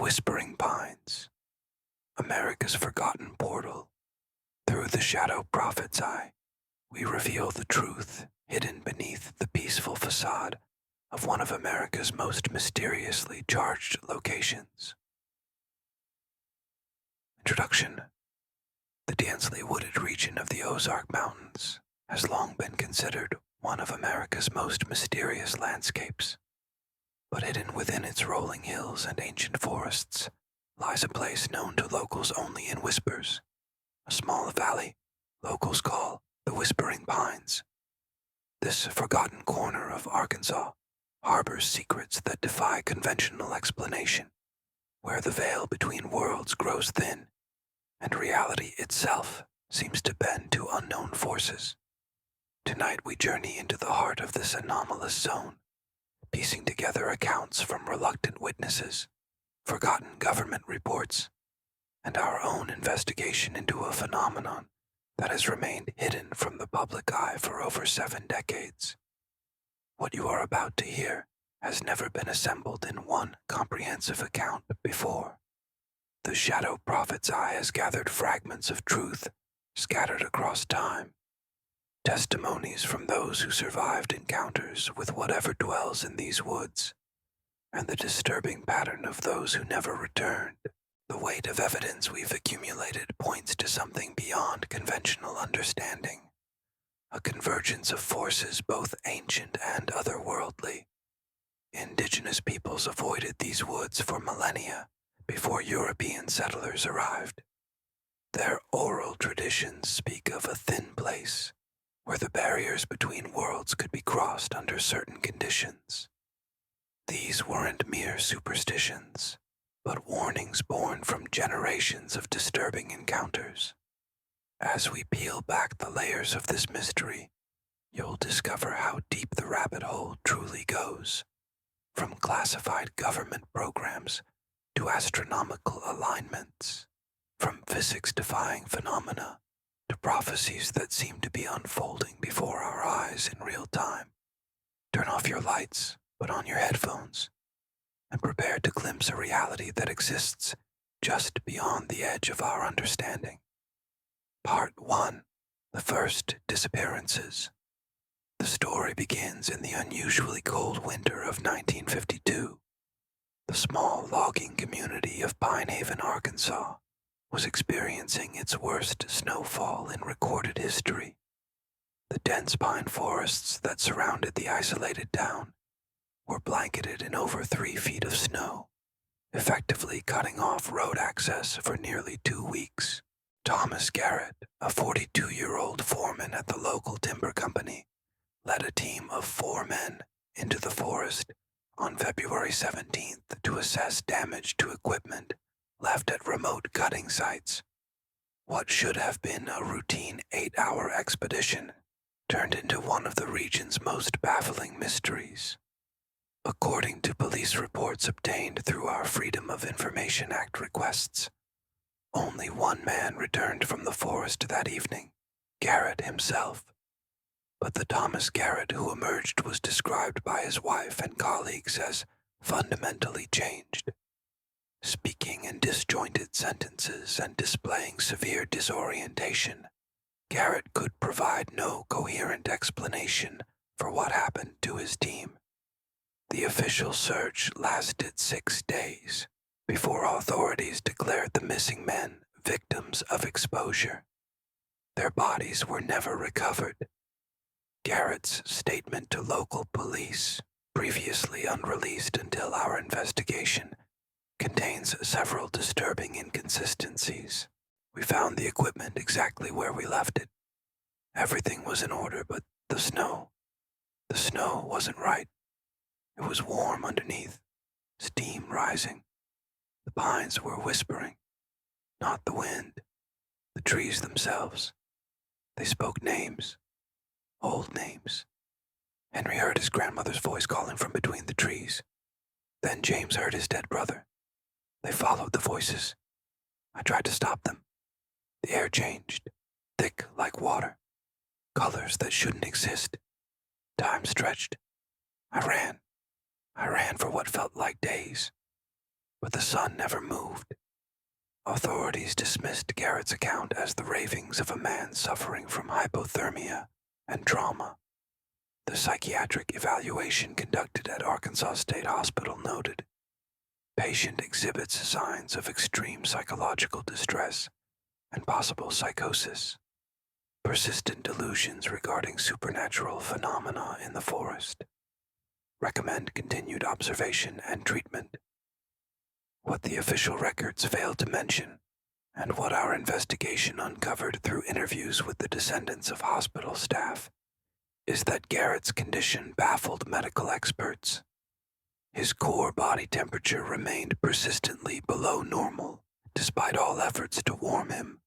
whispering pines, America's forgotten portal. Through the shadow prophet's eye, we reveal the truth hidden beneath the peaceful facade of one of America's most mysteriously charged locations. Introduction. The densely wooded region of the Ozark Mountains has long been considered one of America's most mysterious landscapes. But hidden within its rolling hills and ancient forests lies a place known to locals only in whispers, a small valley locals call the Whispering Pines. This forgotten corner of Arkansas harbors secrets that defy conventional explanation, where the veil between worlds grows thin and reality itself seems to bend to unknown forces. Tonight we journey into the heart of this anomalous zone, piecing together accounts from reluctant witnesses, forgotten government reports, and our own investigation into a phenomenon that has remained hidden from the public eye for over 7 decades. What you are about to hear has never been assembled in one comprehensive account before. The shadow prophet's eye has gathered fragments of truth scattered across time, testimonies from those who survived encounters with whatever dwells in these woods, and the disturbing pattern of those who never returned. The weight of evidence we've accumulated points to something beyond conventional understanding, a convergence of forces both ancient and otherworldly. Indigenous peoples avoided these woods for millennia before European settlers arrived. Their oral traditions speak of a thin place where the barriers between worlds could be crossed under certain conditions. These weren't mere superstitions, but warnings born from generations of disturbing encounters. As we peel back the layers of this mystery, you'll discover how deep the rabbit hole truly goes, from classified government programs to astronomical alignments, from physics-defying phenomena to prophecies that seem to be unfolding before our eyes in real time. Turn off your lights, put on your headphones, and prepare to glimpse a reality that exists just beyond the edge of our understanding. Part 1. The First Disappearances. The story begins in the unusually cold winter of 1952. The small logging community of Pine Haven, Arkansas, was experiencing its worst snowfall in recorded history. The dense pine forests that surrounded the isolated town were blanketed in over 3 feet of snow, effectively cutting off road access for nearly 2 weeks. Thomas Garrett, a 42-year-old foreman at the local timber company, led a team of 4 men into the forest on February 17th to assess damage to equipment left at remote cutting sites. What should have been a routine 8-hour expedition turned into one of the region's most baffling mysteries. According to police reports obtained through our Freedom of Information Act requests, only 1 man returned from the forest that evening, Garrett himself. But the Thomas Garrett who emerged was described by his wife and colleagues as fundamentally changed, speaking in disjointed sentences and displaying severe disorientation. Garrett could provide no coherent explanation for what happened to his team. The official search lasted 6 days before authorities declared the missing men victims of exposure. Their bodies were never recovered. Garrett's statement to local police, previously unreleased until our investigation, contains several disturbing inconsistencies. We found the equipment exactly where we left it. Everything was in order, but the snow wasn't right. It was warm underneath, steam rising. The pines were whispering, not the wind, the trees themselves. They spoke names, old names. Henry heard his grandmother's voice calling from between the trees. Then James heard his dead brother. They followed the voices. I tried to stop them. The air changed, thick like water, colors that shouldn't exist. Time stretched. I ran for what felt like days. but the sun never moved. Authorities dismissed Garrett's account as the ravings of a man suffering from hypothermia and trauma. The psychiatric evaluation conducted at Arkansas State Hospital noted, patient exhibits signs of extreme psychological distress and possible psychosis, persistent delusions regarding supernatural phenomena in the forest. Recommend continued observation and treatment. What the official records failed to mention, and what our investigation uncovered through interviews with the descendants of hospital staff, is that Garrett's condition baffled medical experts. His core body temperature remained persistently below normal, despite all efforts to warm him.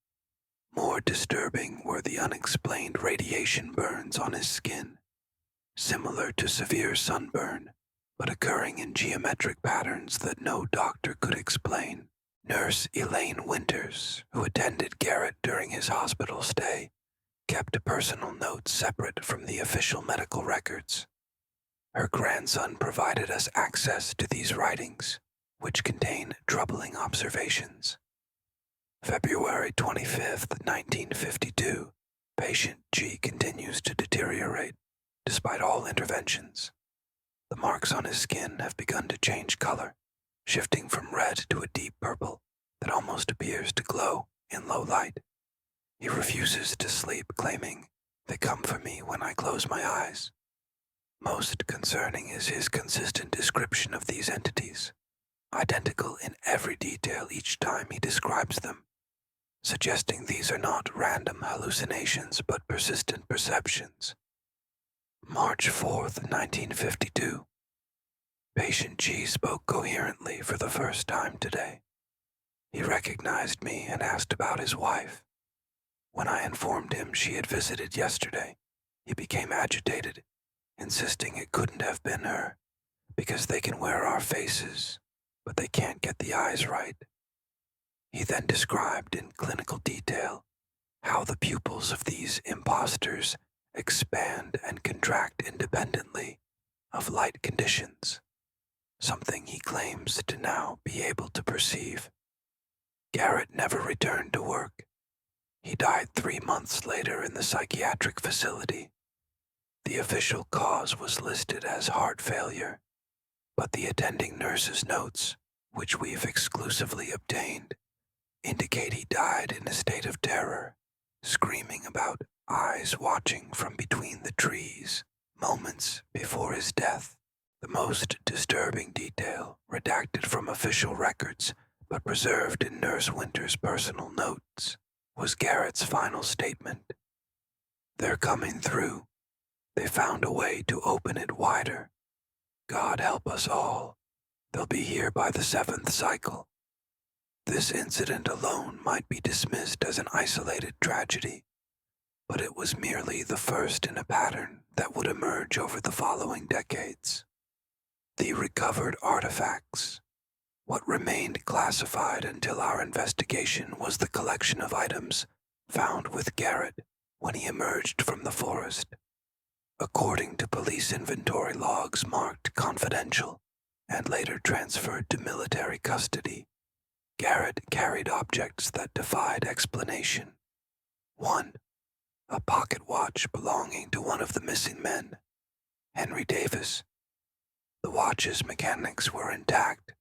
More disturbing were the unexplained radiation burns on his skin, similar to severe sunburn, but occurring in geometric patterns that no doctor could explain. Nurse Elaine Winters, who attended Garrett during his hospital stay, kept personal notes separate from the official medical records. Her grandson provided us access to these writings, which contain troubling observations. February 25, 1952, patient G continues to deteriorate, despite all interventions. The marks on his skin have begun to change color, shifting from red to a deep purple that almost appears to glow in low light. He refuses to sleep, claiming, "They come for me when I close my eyes." Most concerning is his consistent description of these entities, identical in every detail each time he describes them, suggesting these are not random hallucinations but persistent perceptions. March 4th, 1952. Patient G spoke coherently for the first time today. He recognized me and asked about his wife. When I informed him she had visited yesterday, he became agitated, insisting it couldn't have been her, because they can wear our faces, but they can't get the eyes right. He then described in clinical detail how the pupils of these imposters expand and contract independently of light conditions, something he claims to now be able to perceive. Garrett never returned to work. He died 3 months later in the psychiatric facility. The official cause was listed as heart failure, but the attending nurse's notes, which we've exclusively obtained, indicate he died in a state of terror, screaming about eyes watching from between the trees moments before his death. The most disturbing detail, redacted from official records but preserved in Nurse Winter's personal notes, was Garrett's final statement. "They're coming through. They found a way to open it wider. God help us all. They'll be here by the 7th cycle." This incident alone might be dismissed as an isolated tragedy, but it was merely the first in a pattern that would emerge over the following decades. The recovered artifacts. What remained classified until our investigation was the collection of items found with Garrett when he emerged from the forest. According to police inventory logs marked confidential and later transferred to military custody, Garrett carried objects that defied explanation. 1. A pocket watch belonging to one of the missing men, Henry Davis. The watch's mechanics were intact,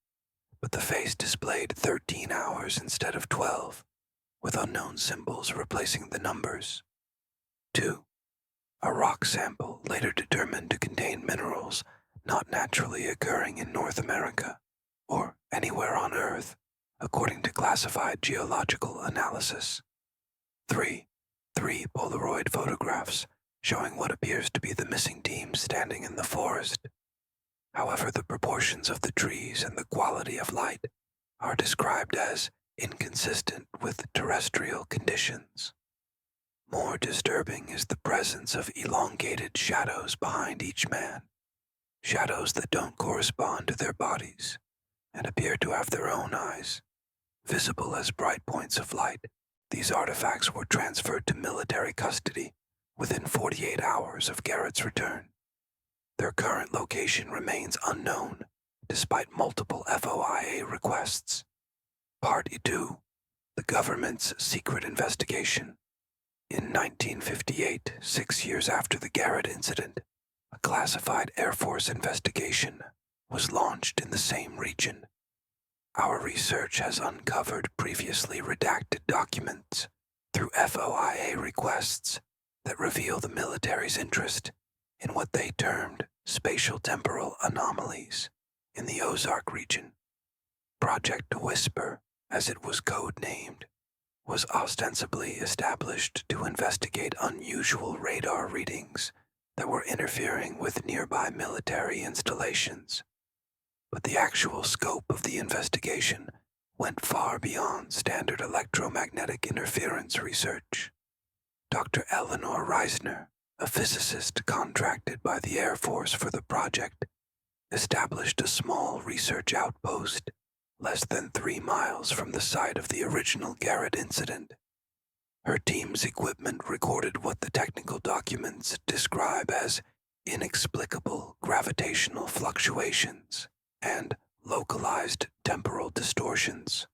but the face displayed 13 hours instead of 12, with unknown symbols replacing the numbers. 2. A rock sample later determined to contain minerals not naturally occurring in North America, or anywhere on Earth, according to classified geological analysis. 3. 3 Polaroid photographs showing what appears to be the missing team standing in the forest. However, the proportions of the trees and the quality of light are described as inconsistent with terrestrial conditions. More disturbing is the presence of elongated shadows behind each man, shadows that don't correspond to their bodies and appear to have their own eyes, visible as bright points of light. These artifacts were transferred to military custody within 48 hours of Garrett's return. Their current location remains unknown, despite multiple FOIA requests. Part 2. The government's secret investigation. In 1958, 6 years after the Garrett incident, a classified Air Force investigation was launched in the same region. Our research has uncovered previously redacted documents through FOIA requests that reveal the military's interest in what they termed spatial-temporal anomalies in the Ozark region. Project Whisper, as it was code-named, was ostensibly established to investigate unusual radar readings that were interfering with nearby military installations. But the actual scope of the investigation went far beyond standard electromagnetic interference research. Dr. Eleanor Reisner, a physicist contracted by the Air Force for the project, established a small research outpost less than 3 miles from the site of the original Garrett incident. Her team's equipment recorded what the technical documents describe as inexplicable gravitational fluctuations and localized temporal distortions.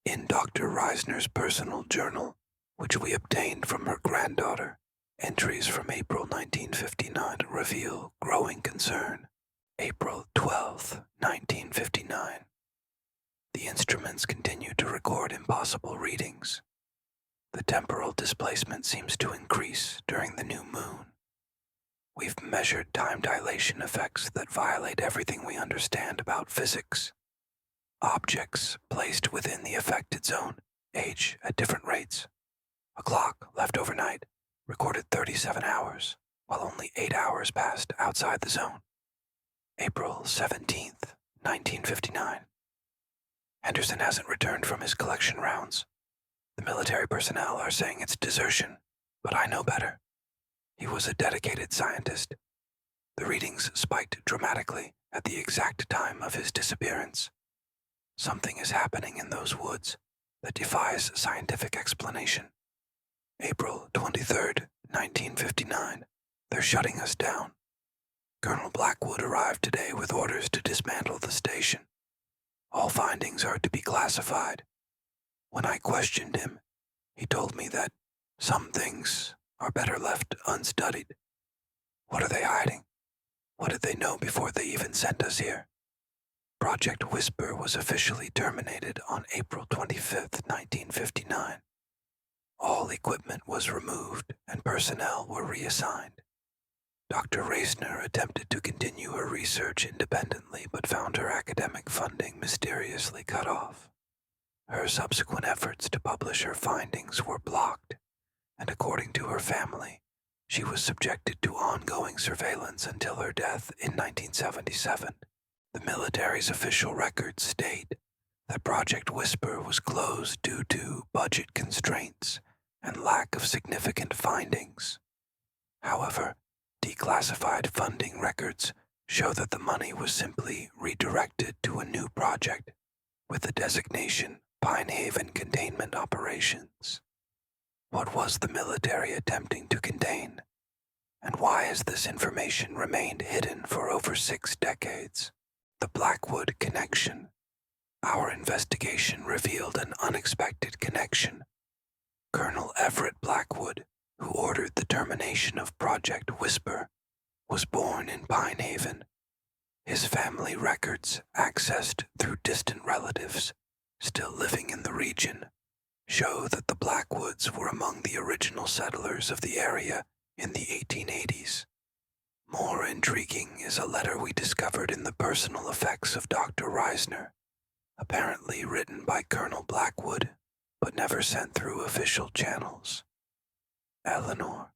In Dr. Reisner's personal journal, which we obtained from her granddaughter, entries from April 1959 reveal growing concern. April 12, 1959. The instruments continue to record impossible readings. The temporal displacement seems to increase during the new moon. We've measured time dilation effects that violate everything we understand about physics. Objects placed within the affected zone age at different rates. A clock left overnight recorded 37 hours, while only 8 hours passed outside the zone. April 17th, 1959. Henderson hasn't returned from his collection rounds. The military personnel are saying it's desertion, but I know better. He was a dedicated scientist. The readings spiked dramatically at the exact time of his disappearance. Something is happening in those woods that defies scientific explanation. April 23rd, 1959. They're shutting us down. Colonel Blackwood arrived today with orders to dismantle the station. All findings are to be classified. When I questioned him, he told me that some things are better left unstudied. What are they hiding? What did they know before they even sent us here? Project Whisper was officially terminated on April 25th, 1959. All equipment was removed and personnel were reassigned. Dr. Reisner attempted to continue her research independently but found her academic funding mysteriously cut off. Her subsequent efforts to publish her findings were blocked, and according to her family, she was subjected to ongoing surveillance until her death in 1977. The military's official records state that Project Whisper was closed due to budget constraints and lack of significant findings. However, declassified funding records show that the money was simply redirected to a new project with the designation Pine Haven Containment Operations. What was the military attempting to contain? And why has this information remained hidden for over 6 decades? The Blackwood Connection. Our investigation revealed an unexpected connection. Colonel Everett Blackwood, who ordered the termination of Project Whisper, was born in Pine Haven. His family records, accessed through distant relatives still living in the region, show that the Blackwoods were among the original settlers of the area in the 1880s. More intriguing is a letter we discovered in the personal effects of Dr. Reisner, apparently written by Colonel Blackwood, but never sent through official channels. Eleanor,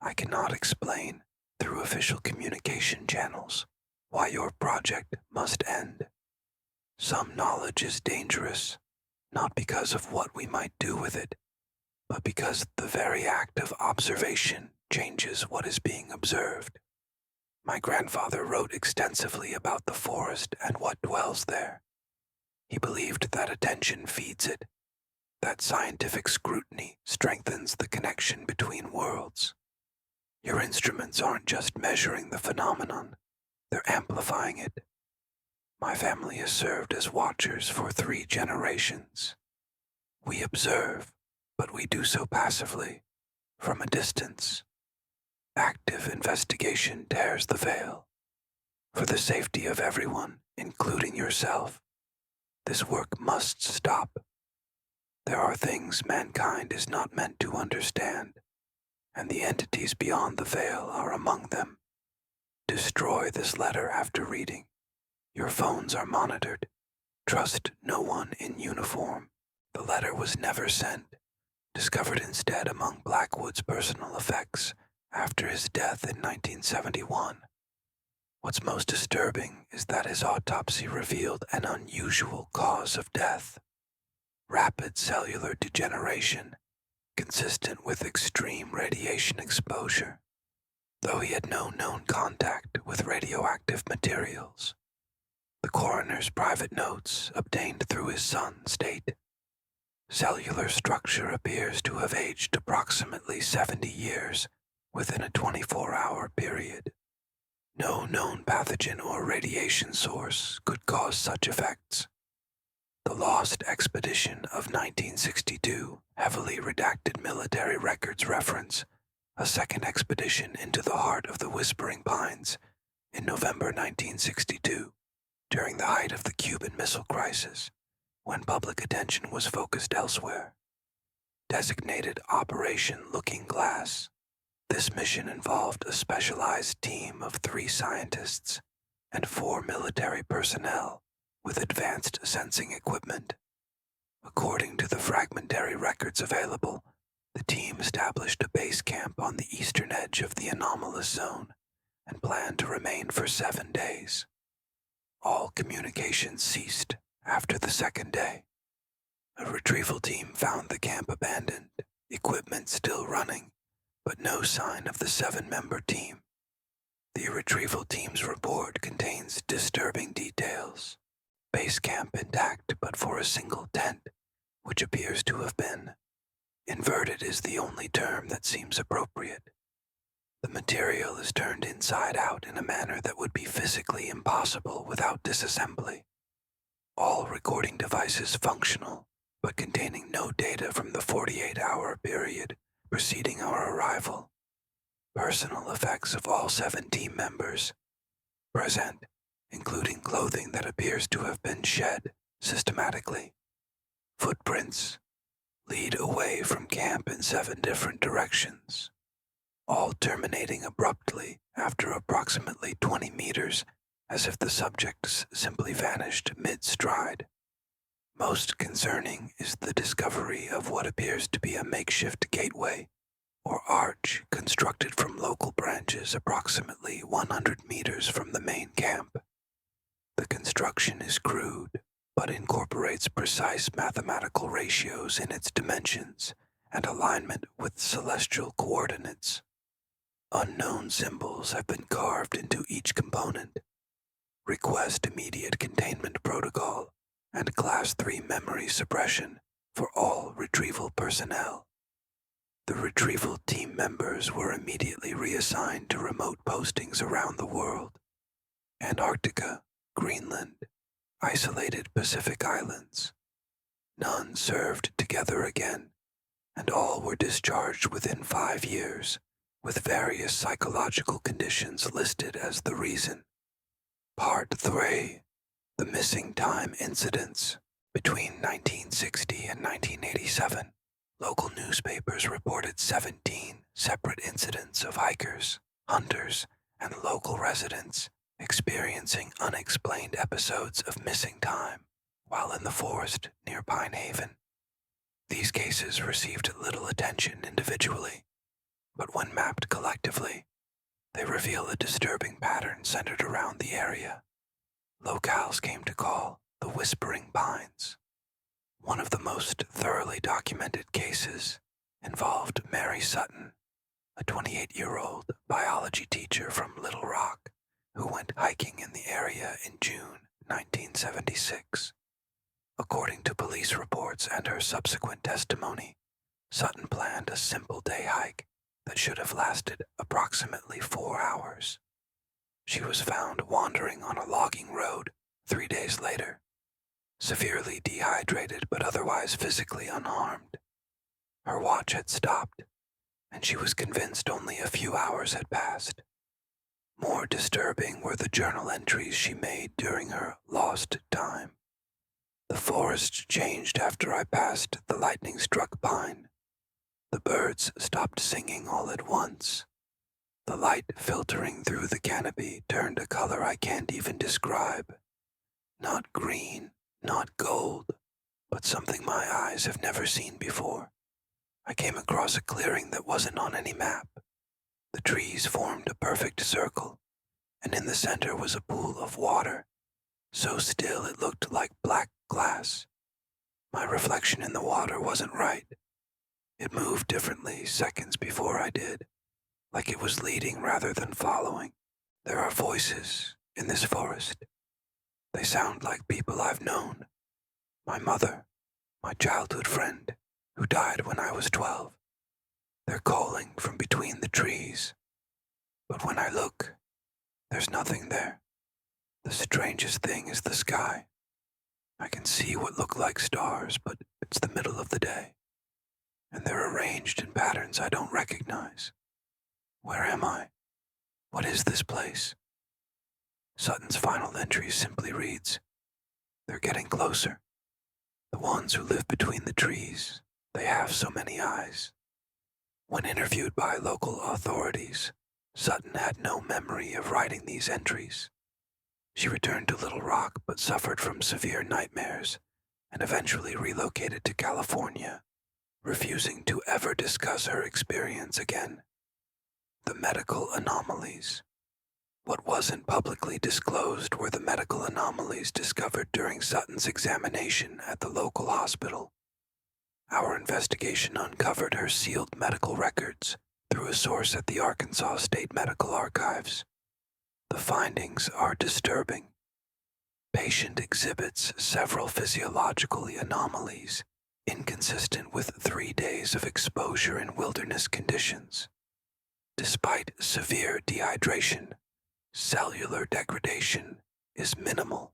I cannot explain, through official communication channels, why your project must end. Some knowledge is dangerous, not because of what we might do with it, but because the very act of observation changes what is being observed. My grandfather wrote extensively about the forest and what dwells there. He believed that attention feeds it, that scientific scrutiny strengthens the connection between worlds. Your instruments aren't just measuring the phenomenon, they're amplifying it. My family has served as watchers for 3 generations. We observe, but we do so passively, from a distance. Active investigation tears the veil. For the safety of everyone, including yourself, this work must stop. There are things mankind is not meant to understand, and the entities beyond the veil are among them. Destroy this letter after reading. Your phones are monitored. Trust no one in uniform. The letter was never sent, discovered instead among Blackwood's personal effects after his death in 1971. What's most disturbing is that his autopsy revealed an unusual cause of death: rapid cellular degeneration, consistent with extreme radiation exposure, though he had no known contact with radioactive materials. The coroner's private notes, obtained through his son, state, cellular structure appears to have aged approximately 70 years within a 24-hour period. No known pathogen or radiation source could cause such effects. The lost expedition of 1962 heavily redacted military records reference a second expedition into the heart of the Whispering Pines in November 1962, during the height of the Cuban Missile Crisis, when public attention was focused elsewhere. Designated Operation Looking Glass. This mission involved a specialized team of 3 scientists and 4 military personnel with advanced sensing equipment. According to the fragmentary records available, the team established a base camp on the eastern edge of the anomalous zone and planned to remain for 7 days. All communications ceased after the 2nd day. A retrieval team found the camp abandoned, equipment still running, but no sign of the 7-member team. The retrieval team's report contains disturbing details. Base camp intact but for a single tent, which appears to have been inverted is the only term that seems appropriate. The material is turned inside out in a manner that would be physically impossible without disassembly. All recording devices functional, but containing no data from the 48-hour period preceding our arrival. Personal effects of all 7 team members present, including clothing that appears to have been shed systematically. Footprints lead away from camp in 7 different directions, all terminating abruptly after approximately 20 meters, as if the subjects simply vanished mid-stride. Most concerning is the discovery of what appears to be a makeshift gateway or arch constructed from local branches approximately 100 meters from the main camp. The construction is crude, but incorporates precise mathematical ratios in its dimensions and alignment with celestial coordinates. Unknown symbols have been carved into each component. Request immediate containment protocol and Class 3 memory suppression for all retrieval personnel. The retrieval team members were immediately reassigned to remote postings around the world: Antarctica, Greenland, isolated Pacific islands. None served together again, and all were discharged within 5 years, with various psychological conditions listed as the reason. Part 3. The Missing Time Incidents. Between 1960 and 1987, local newspapers reported 17 separate incidents of hikers, hunters, and local residents experiencing unexplained episodes of missing time while in the forest near Pine Haven. These cases received little attention individually, but when mapped collectively, they reveal a disturbing pattern centered around the area. Locals came to call the Whispering Pines. One of the most thoroughly documented cases involved Mary Sutton, a 28-year-old biology teacher from Little Rock who went hiking in the area in June 1976. According to police reports and her subsequent testimony, Sutton planned a simple day hike that should have lasted approximately 4 hours. She was found wandering on a logging road 3 days later, severely dehydrated but otherwise physically unharmed. Her watch had stopped, and she was convinced only a few hours had passed. More disturbing were the journal entries she made during her lost time. The forest changed after I passed the lightning-struck pine. The birds stopped singing all at once. The light filtering through the canopy turned a color I can't even describe. Not green, not gold, but something my eyes have never seen before. I came across a clearing that wasn't on any map. The trees formed a perfect circle, and in the center was a pool of water, so still it looked like black glass. My reflection in the water wasn't right. It moved differently seconds before I did, like it was leading rather than following. There are voices in this forest. They sound like people I've known. My mother, my childhood friend, who died when I was 12. They're calling from between the trees. But when I look, there's nothing there. The strangest thing is the sky. I can see what look like stars, but it's the middle of the day, and they're arranged in patterns I don't recognize. Where am I? What is this place? Sutton's final entry simply reads, "They're getting closer. The ones who live between the trees, they have so many eyes." When interviewed by local authorities, Sutton had no memory of writing these entries. She returned to Little Rock but suffered from severe nightmares and eventually relocated to California, refusing to ever discuss her experience again. The medical anomalies. What wasn't publicly disclosed were the medical anomalies discovered during Sutton's examination at the local hospital. Our investigation uncovered her sealed medical records through a source at the Arkansas State Medical Archives. The findings are disturbing. Patient exhibits several physiological anomalies inconsistent with 3 days of exposure in wilderness conditions. Despite severe dehydration, cellular degradation is minimal.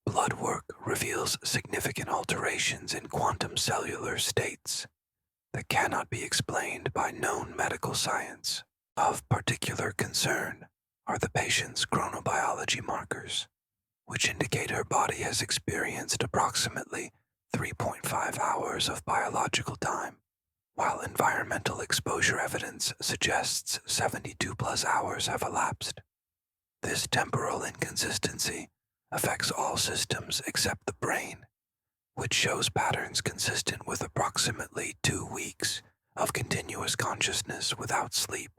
Blood work reveals significant alterations in quantum cellular states that cannot be explained by known medical science. Of particular concern are the patient's chronobiology markers, which indicate her body has experienced approximately 3.5 hours of biological time, while environmental exposure evidence suggests 72 plus hours have elapsed. This temporal inconsistency affects all systems except the brain, which shows patterns consistent with approximately 2 weeks of continuous consciousness without sleep.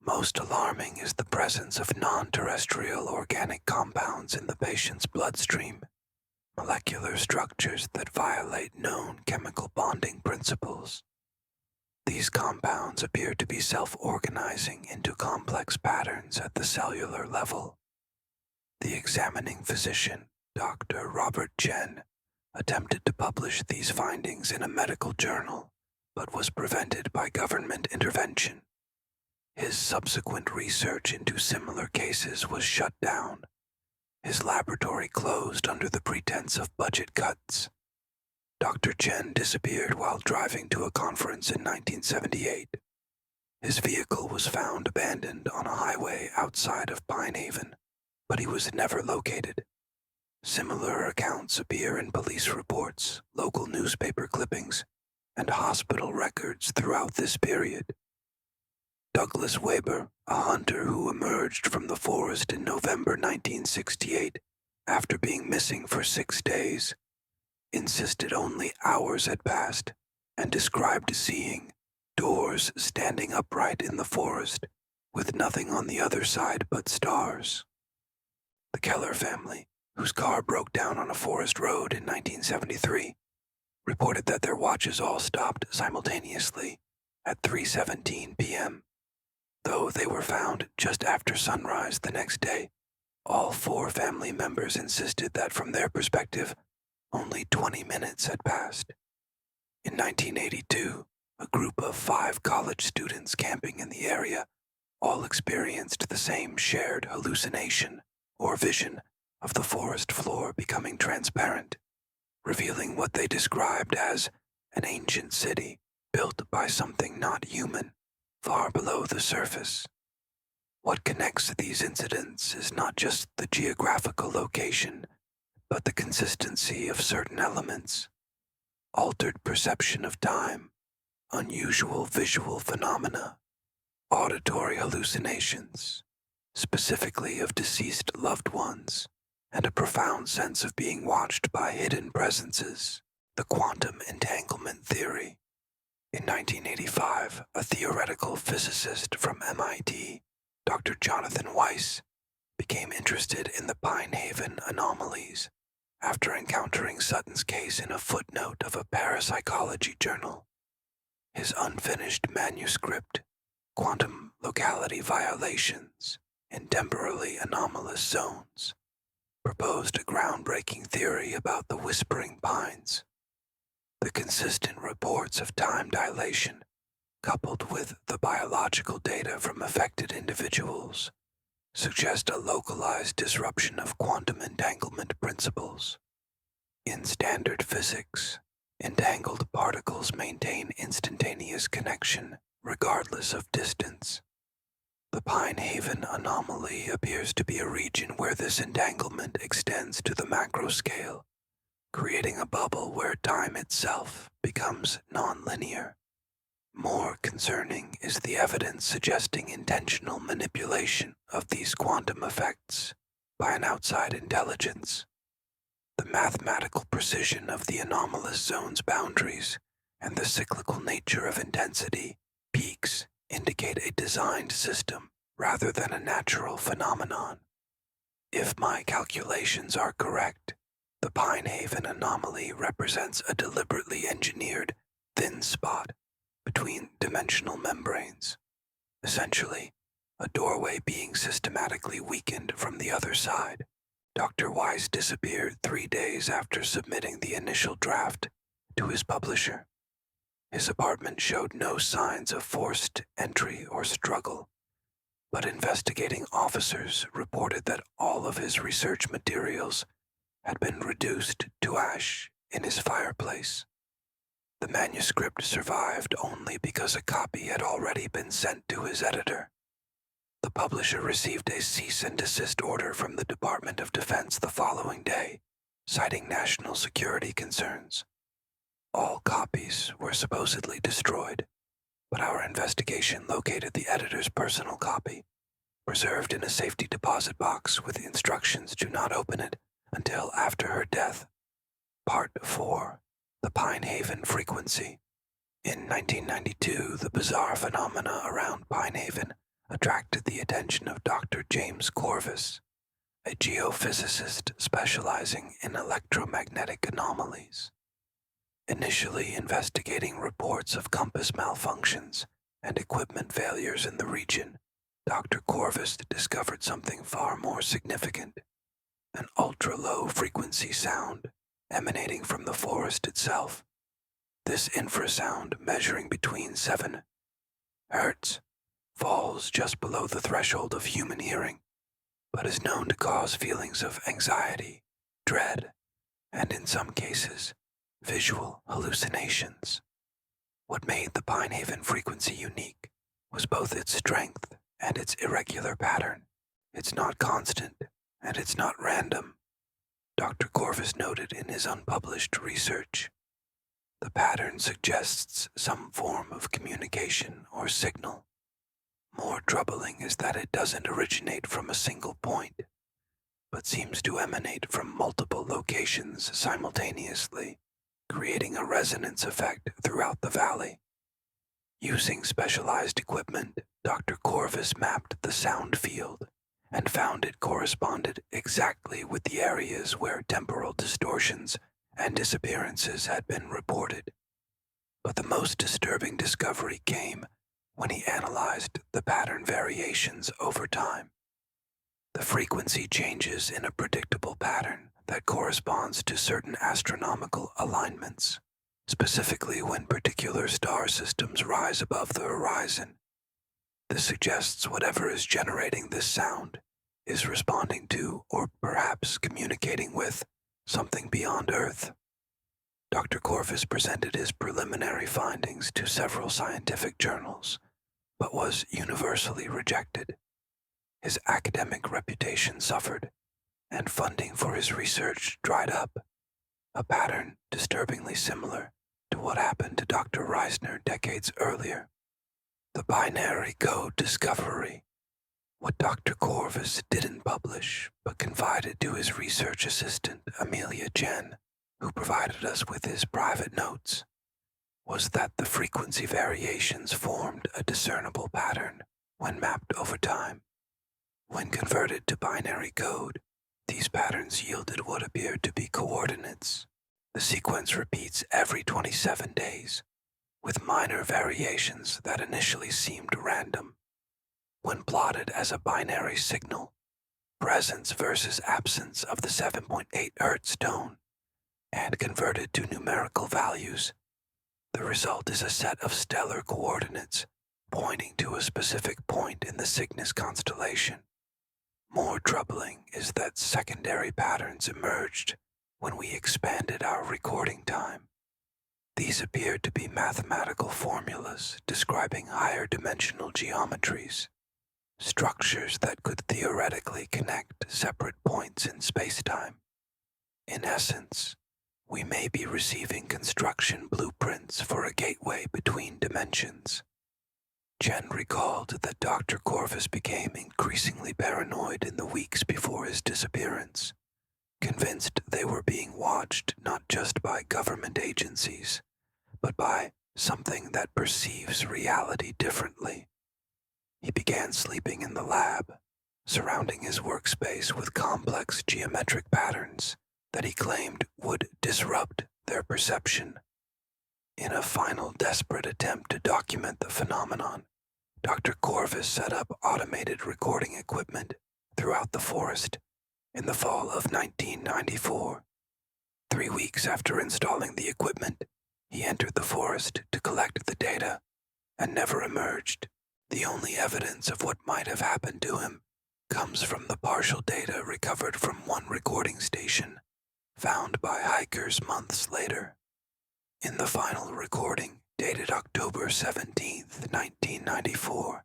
Most alarming is the presence of non-terrestrial organic compounds in the patient's bloodstream, molecular structures that violate known chemical bonding principles. These compounds appear to be self-organizing into complex patterns at the cellular level. The examining physician, Dr. Robert Chen, attempted to publish these findings in a medical journal, but was prevented by government intervention. His subsequent research into similar cases was shut down. His laboratory closed under the pretense of budget cuts. Dr. Chen disappeared while driving to a conference in 1978. His vehicle was found abandoned on a highway outside of Pine Haven, but he was never located. Similar accounts appear in police reports, local newspaper clippings, and hospital records throughout this period. Douglas Weber, a hunter who emerged from the forest in November 1968 after being missing for 6 days, insisted only hours had passed and described seeing doors standing upright in the forest with nothing on the other side but stars. The Keller family, whose car broke down on a forest road in 1973, reported that their watches all stopped simultaneously at 3:17 p.m. Though they were found just after sunrise the next day, all 4 family members insisted that from their perspective, only 20 minutes had passed. In 1982, a group of 5 college students camping in the area all experienced the same shared hallucination or vision of the forest floor becoming transparent, revealing what they described as an ancient city built by something not human, far below the surface. What connects these incidents is not just the geographical location, but the consistency of certain elements, altered perception of time, unusual visual phenomena, auditory hallucinations, specifically of deceased loved ones, and a profound sense of being watched by hidden presences, the quantum entanglement theory. In 1985, a theoretical physicist from MIT, Dr. Jonathan Weiss, became interested in the Pinehaven anomalies after encountering Sutton's case in a footnote of a parapsychology journal. His unfinished manuscript, Quantum Locality Violations in Temporally Anomalous Zones, proposed a groundbreaking theory about the Whispering Pines. The consistent reports of time dilation, coupled with the biological data from affected individuals, suggest a localized disruption of quantum entanglement principles. In standard physics, entangled particles maintain instantaneous connection regardless of distance. The Pinehaven anomaly appears to be a region where this entanglement extends to the macro scale, creating a bubble where time itself becomes nonlinear. More concerning is the evidence suggesting intentional manipulation of these quantum effects by an outside intelligence. The mathematical precision of the anomalous zone's boundaries and the cyclical nature of intensity peaks indicate a designed system rather than a natural phenomenon. If my calculations are correct, the Pinehaven anomaly represents a deliberately engineered thin spot between dimensional membranes, essentially a doorway being systematically weakened from the other side. Dr. Weiss disappeared 3 days after submitting the initial draft to his publisher. His apartment showed no signs of forced entry or struggle, but investigating officers reported that all of his research materials had been reduced to ash in his fireplace. The manuscript survived only because a copy had already been sent to his editor. The publisher received a cease and desist order from the Department of Defense the following day, citing national security concerns. All copies were supposedly destroyed, but our investigation located the editor's personal copy, preserved in a safety deposit box with instructions to not open it until after her death. Part 4. The Pinehaven Frequency. In 1992, the bizarre phenomena around Pinehaven attracted the attention of Dr. James Corvus, a geophysicist specializing in electromagnetic anomalies. Initially investigating reports of compass malfunctions and equipment failures in the region, Dr. Corvus discovered something far more significant, an ultra-low frequency sound emanating from the forest itself. This infrasound, measuring between 7 Hz, falls just below the threshold of human hearing, but is known to cause feelings of anxiety, dread, and in some cases, visual hallucinations. What made the Pinehaven frequency unique was both its strength and its irregular pattern. It's not constant, and it's not random, Dr. Corvus noted in his unpublished research. The pattern suggests some form of communication or signal. More troubling is that it doesn't originate from a single point, but seems to emanate from multiple locations simultaneously, creating a resonance effect throughout the valley. Using specialized equipment, Dr. Corvus mapped the sound field and found it corresponded exactly with the areas where temporal distortions and disappearances had been reported. But the most disturbing discovery came when he analyzed the pattern variations over time. The frequency changes in a predictable pattern that corresponds to certain astronomical alignments, specifically when particular star systems rise above the horizon. This suggests whatever is generating this sound is responding to, or perhaps communicating with, something beyond Earth. Dr. Corvus presented his preliminary findings to several scientific journals, but was universally rejected. His academic reputation suffered, and funding for his research dried up, a pattern disturbingly similar to what happened to Dr. Reisner decades earlier. The binary code discovery, what Dr. Corvus didn't publish but confided to his research assistant Amelia Chen, who provided us with his private notes, was that the frequency variations formed a discernible pattern when mapped over time. When converted to binary code, these patterns yielded what appeared to be coordinates. The sequence repeats every 27 days, with minor variations that initially seemed random. When plotted as a binary signal, presence versus absence of the 7.8 Hz tone, and converted to numerical values, the result is a set of stellar coordinates pointing to a specific point in the Cygnus constellation. More troubling is that secondary patterns emerged when we expanded our recording time. These appeared to be mathematical formulas describing higher dimensional geometries, structures that could theoretically connect separate points in spacetime. In essence, we may be receiving construction blueprints for a gateway between dimensions. Chen recalled that Dr. Corvus became increasingly paranoid in the weeks before his disappearance, convinced they were being watched not just by government agencies, but by something that perceives reality differently. He began sleeping in the lab, surrounding his workspace with complex geometric patterns that he claimed would disrupt their perception. In a final desperate attempt to document the phenomenon, Dr. Corvus set up automated recording equipment throughout the forest in the fall of 1994. 3 weeks after installing the equipment, he entered the forest to collect the data and never emerged. The only evidence of what might have happened to him comes from the partial data recovered from one recording station, found by hikers months later. In the final recording, dated October 17, 1994,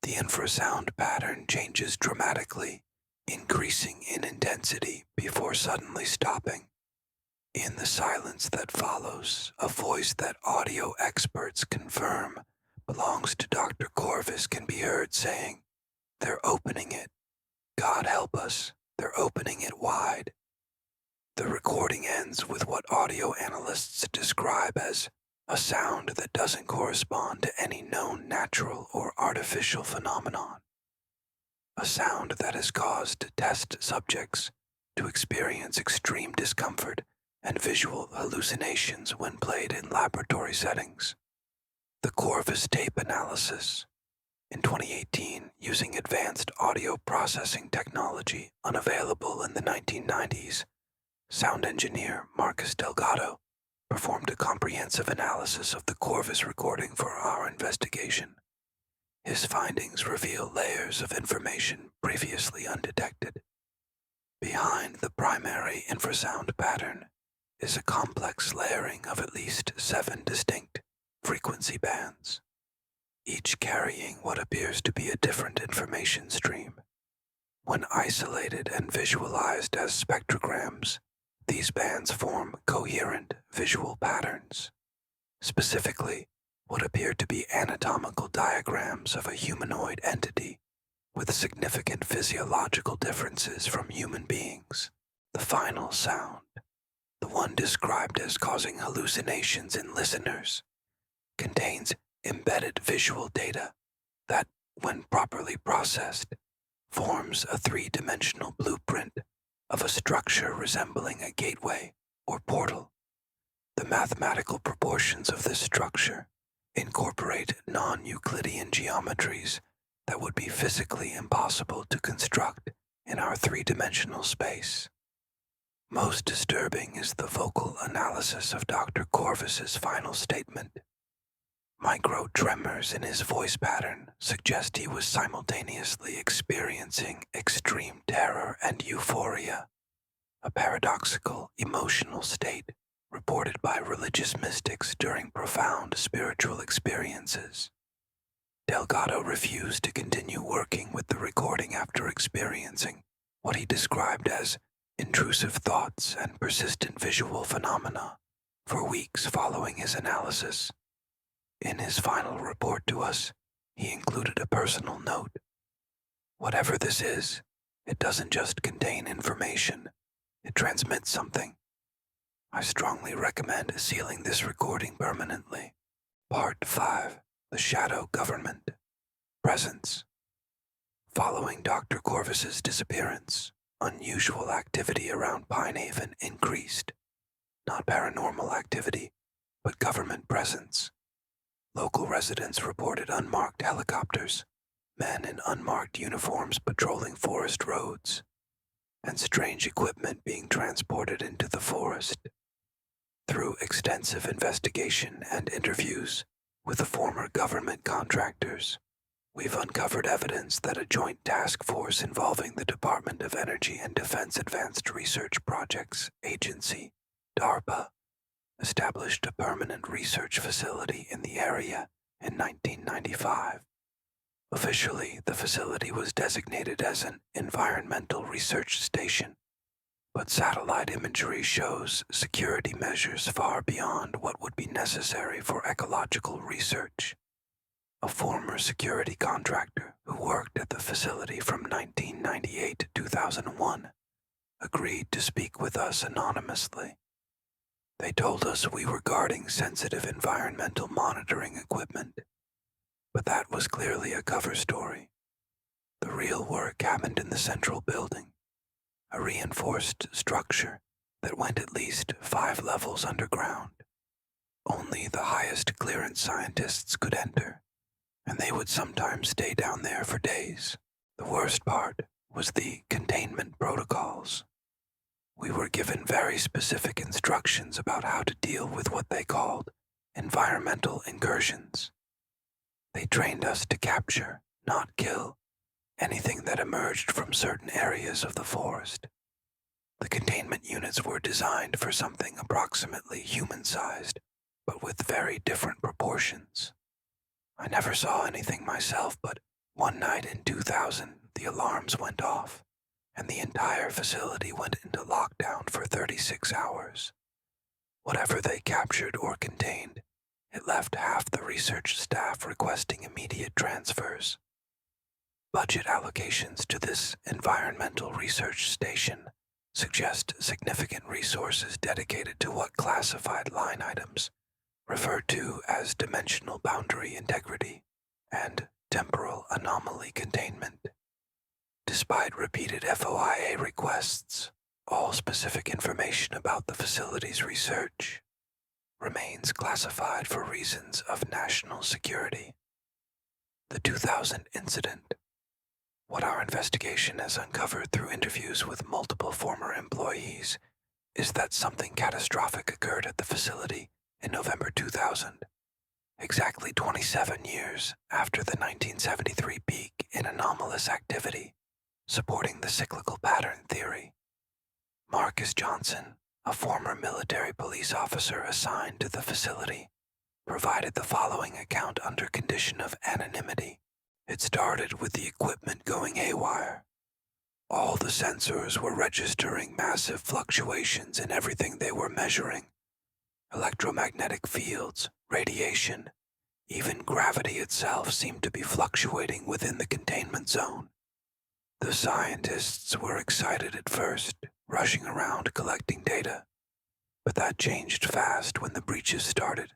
the infrasound pattern changes dramatically, increasing in intensity before suddenly stopping. In the silence that follows, a voice that audio experts confirm belongs to Dr. Corvus can be heard saying, "They're opening it. God help us, they're opening it wide." The recording ends with what audio analysts describe as a sound that doesn't correspond to any known natural or artificial phenomenon. A sound that has caused test subjects to experience extreme discomfort and visual hallucinations when played in laboratory settings. The Corvus tape analysis, in 2018 using advanced audio processing technology unavailable in the 1990s, sound engineer Marcus Delgado performed a comprehensive analysis of the Corvus recording for our investigation. His findings reveal layers of information previously undetected. Behind the primary infrasound pattern is a complex layering of at least 7 distinct frequency bands, each carrying what appears to be a different information stream. When isolated and visualized as spectrograms, these bands form coherent visual patterns, specifically what appear to be anatomical diagrams of a humanoid entity with significant physiological differences from human beings. The final sound, the one described as causing hallucinations in listeners, contains embedded visual data that, when properly processed, forms a 3-dimensional blueprint of a structure resembling a gateway or portal. The mathematical proportions of this structure incorporate non-Euclidean geometries that would be physically impossible to construct in our 3-dimensional space. Most disturbing is the vocal analysis of Dr. Corvus's final statement. Micro tremors in his voice pattern suggest he was simultaneously experiencing extreme terror and euphoria, a paradoxical emotional state reported by religious mystics during profound spiritual experiences. Delgado refused to continue working with the recording after experiencing what he described as intrusive thoughts and persistent visual phenomena for weeks following his analysis. In his final report to us, he included a personal note. Whatever this is, it doesn't just contain information, it transmits something. I strongly recommend sealing this recording permanently. Part 5. The Shadow Government. Presence. Following Dr. Corvus's disappearance, unusual activity around Pine Haven increased. Not paranormal activity, but government presence. Local residents reported unmarked helicopters, men in unmarked uniforms patrolling forest roads, and strange equipment being transported into the forest. Through extensive investigation and interviews with the former government contractors, we've uncovered evidence that a joint task force involving the Department of Energy and Defense Advanced Research Projects Agency, DARPA, established a permanent research facility in the area in 1995. Officially, the facility was designated as an environmental research station, but satellite imagery shows security measures far beyond what would be necessary for ecological research. A former security contractor who worked at the facility from 1998 to 2001 agreed to speak with us anonymously. They told us we were guarding sensitive environmental monitoring equipment, but that was clearly a cover story. The real work happened in the central building, a reinforced structure that went at least 5 levels underground. Only the highest clearance scientists could enter, and they would sometimes stay down there for days. The worst part was the containment protocols. We were given very specific instructions about how to deal with what they called environmental incursions. They trained us to capture, not kill, anything that emerged from certain areas of the forest. The containment units were designed for something approximately human-sized, but with very different proportions. I never saw anything myself, but one night in 2000, the alarms went off, and the entire facility went into lockdown for 36 hours. Whatever they captured or contained, it left half the research staff requesting immediate transfers. Budget allocations to this environmental research station suggest significant resources dedicated to what classified line items, referred to as dimensional boundary integrity and temporal anomaly containment. Despite repeated FOIA requests, all specific information about the facility's research remains classified for reasons of national security. The 2000 incident. What our investigation has uncovered through interviews with multiple former employees is that something catastrophic occurred at the facility in November 2000, exactly 27 years after the 1973 peak in anomalous activity, supporting the cyclical pattern theory. Marcus Johnson, a former military police officer assigned to the facility, provided the following account under condition of anonymity. It started with the equipment going haywire. All the sensors were registering massive fluctuations in everything they were measuring. Electromagnetic fields, radiation, even gravity itself seemed to be fluctuating within the containment zone. The scientists were excited at first, rushing around collecting data, but that changed fast when the breaches started.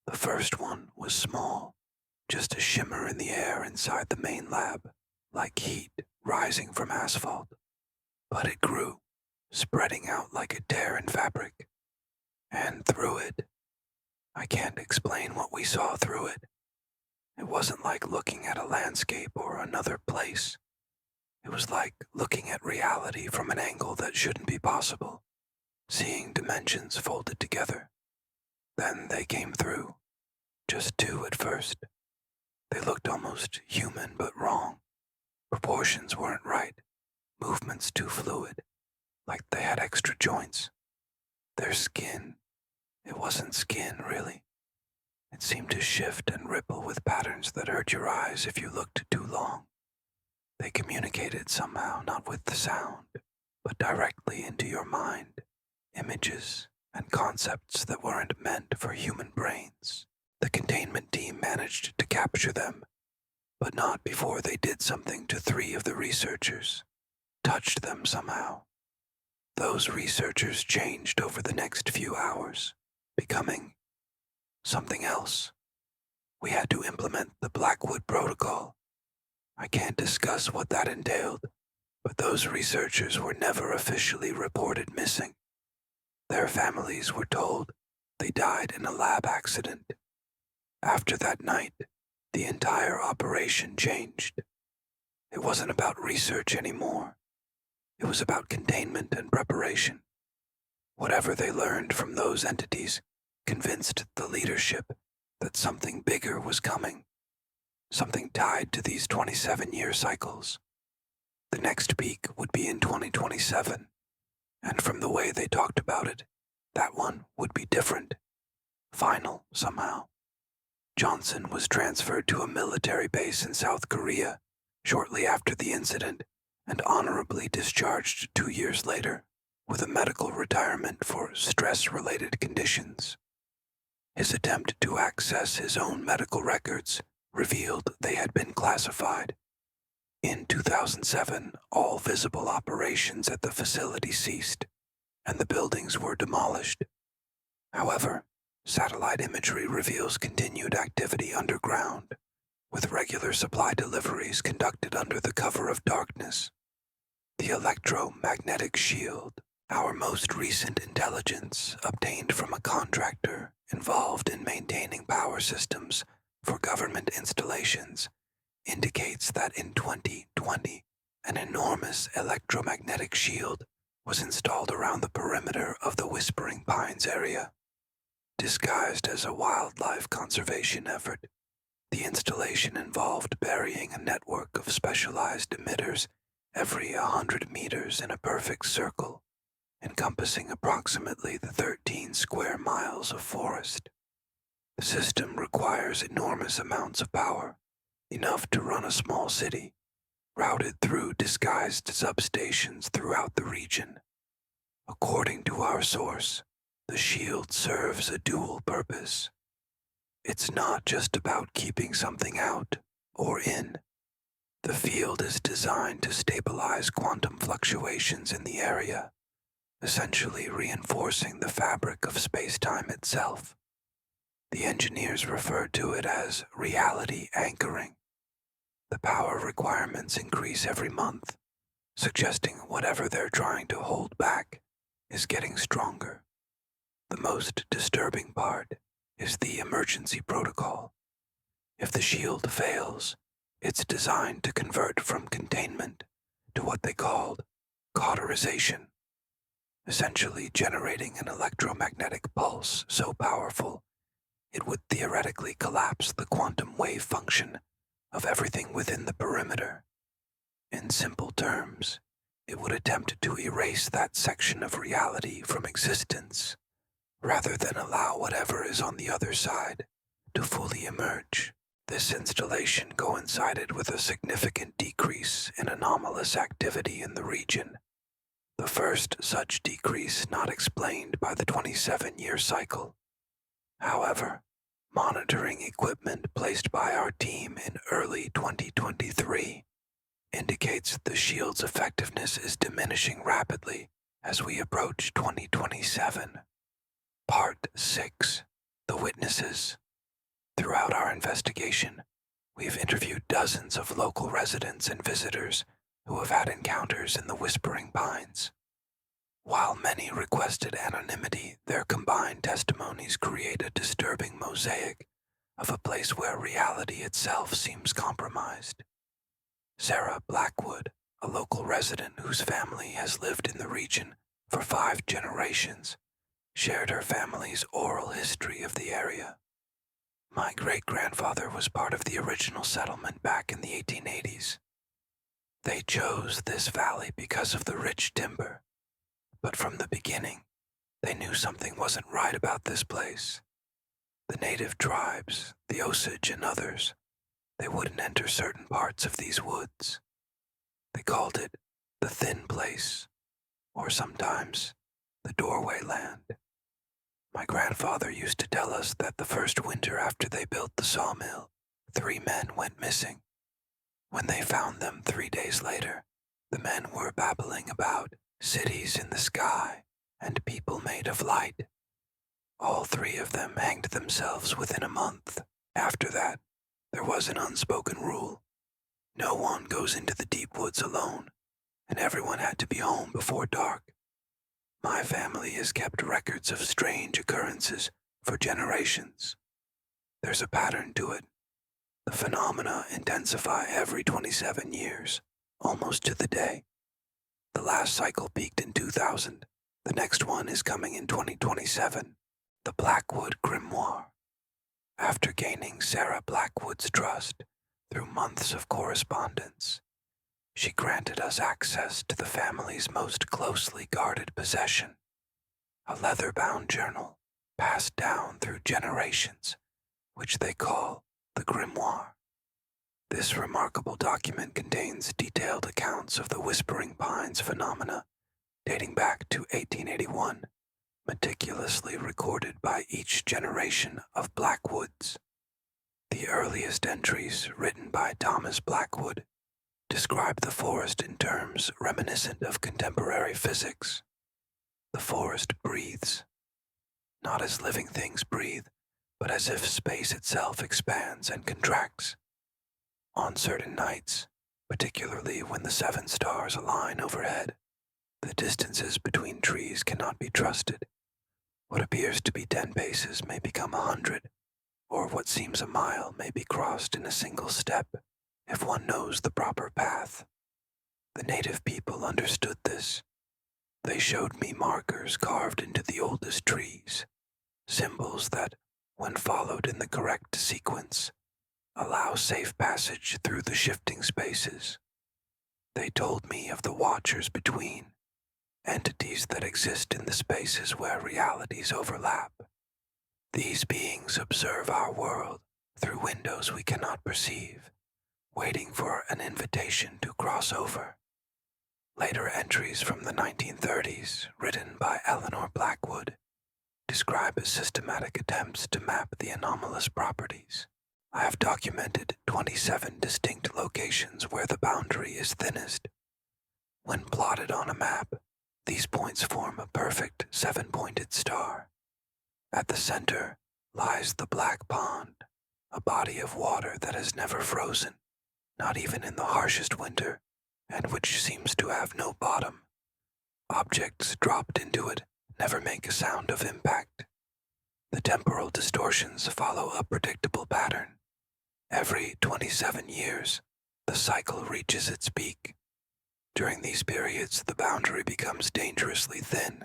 The first one was small, just a shimmer in the air inside the main lab, like heat rising from asphalt. But it grew, spreading out like a tear in fabric. And through it, I can't explain what we saw through it. It wasn't like looking at a landscape or another place. It was like looking at reality from an angle that shouldn't be possible, seeing dimensions folded together. Then they came through, just two at first. They looked almost human but wrong. Proportions weren't right, movements too fluid, like they had extra joints. Their skin, it wasn't skin really. It seemed to shift and ripple with patterns that hurt your eyes if you looked too long. They communicated somehow, not with the sound, but directly into your mind, images and concepts that weren't meant for human brains. The containment team managed to capture them, but not before they did something to three of the researchers, touched them somehow. Those researchers changed over the next few hours, becoming something else. We had to implement the Blackwood Protocol. I can't discuss what that entailed, but those researchers were never officially reported missing. Their families were told they died in a lab accident. After that night, the entire operation changed. It wasn't about research anymore. It was about containment and preparation. Whatever they learned from those entities convinced the leadership that something bigger was coming, something tied to these 27-year cycles. The next peak would be in 2027, and from the way they talked about it, that one would be different, final somehow. Johnson was transferred to a military base in South Korea shortly after the incident and honorably discharged 2 years later with a medical retirement for stress-related conditions. His attempt to access his own medical records revealed they had been classified. In 2007, all visible operations at the facility ceased, and the buildings were demolished. However, satellite imagery reveals continued activity underground, with regular supply deliveries conducted under the cover of darkness. The electromagnetic shield, our most recent intelligence obtained from a contractor involved in maintaining power systems for government installations, indicates that in 2020, an enormous electromagnetic shield was installed around the perimeter of the Whispering Pines area. Disguised as a wildlife conservation effort, the installation involved burying a network of specialized emitters every 100 meters in a perfect circle, encompassing approximately the 13 square miles of forest. The system requires enormous amounts of power, enough to run a small city, routed through disguised substations throughout the region. According to our source, the shield serves a dual purpose. It's not just about keeping something out or in. The field is designed to stabilize quantum fluctuations in the area, essentially reinforcing the fabric of space-time itself. The engineers referred to it as reality anchoring. The power requirements increase every month, suggesting whatever they're trying to hold back is getting stronger. The most disturbing part is the emergency protocol. If the shield fails, it's designed to convert from containment to what they called cauterization, essentially generating an electromagnetic pulse so powerful it would theoretically collapse the quantum wave function of everything within the perimeter. In simple terms, it would attempt to erase that section of reality from existence, rather than allow whatever is on the other side to fully emerge. This installation coincided with a significant decrease in anomalous activity in the region, the first such decrease not explained by the 27-year cycle. However, monitoring equipment placed by our team in early 2023 indicates the shield's effectiveness is diminishing rapidly as we approach 2027. Part 6. The Witnesses. Throughout our investigation, we've interviewed dozens of local residents and visitors who have had encounters in the Whispering Pines. While many requested anonymity, their combined testimonies create a disturbing mosaic of a place where reality itself seems compromised. Sarah Blackwood, a local resident whose family has lived in the region for 5 generations, shared her family's oral history of the area. My great-grandfather was part of the original settlement back in the 1880s. They chose this valley because of the rich timber, but from the beginning, they knew something wasn't right about this place. The native tribes, the Osage and others, they wouldn't enter certain parts of these woods. They called it the thin place, or sometimes the doorway land. My grandfather used to tell us that the first winter after they built the sawmill, 3 men went missing. When they found them 3 days later, the men were babbling about cities in the sky and people made of light. All 3 of them hanged themselves within a month. After that, there was an unspoken rule. No one goes into the deep woods alone, and everyone had to be home before dark. My family has kept records of strange occurrences for generations. There's a pattern to it. The phenomena intensify every 27 years, almost to the day. The last cycle peaked in 2000. The next one is coming in 2027. The Blackwood Grimoire. After gaining Sarah Blackwood's trust through months of correspondence, she granted us access to the family's most closely guarded possession, a leather-bound journal passed down through generations, which they call the Grimoire. This remarkable document contains detailed accounts of the Whispering Pines phenomena dating back to 1881, meticulously recorded by each generation of Blackwoods. The earliest entries, written by Thomas Blackwood, describe the forest in terms reminiscent of contemporary physics. The forest breathes, not as living things breathe, but as if space itself expands and contracts. On certain nights, particularly when the 7 stars align overhead, the distances between trees cannot be trusted. What appears to be 10 paces may become 100, or what seems a mile may be crossed in a single step if one knows the proper path. The native people understood this. They showed me markers carved into the oldest trees, symbols that, when followed in the correct sequence, allow safe passage through the shifting spaces. They told me of the watchers between, entities that exist in the spaces where realities overlap. These beings observe our world through windows we cannot perceive, waiting for an invitation to cross over. Later entries from the 1930s, written by Eleanor Blackwood, describe systematic attempts to map the anomalous properties. I have documented 27 distinct locations where the boundary is thinnest. When plotted on a map, these points form a perfect 7-pointed star. At the center lies the Black Pond, a body of water that has never frozen, not even in the harshest winter, and which seems to have no bottom. Objects dropped into it never make a sound of impact. The temporal distortions follow a predictable pattern. Every 27 years, the cycle reaches its peak. During these periods, the boundary becomes dangerously thin.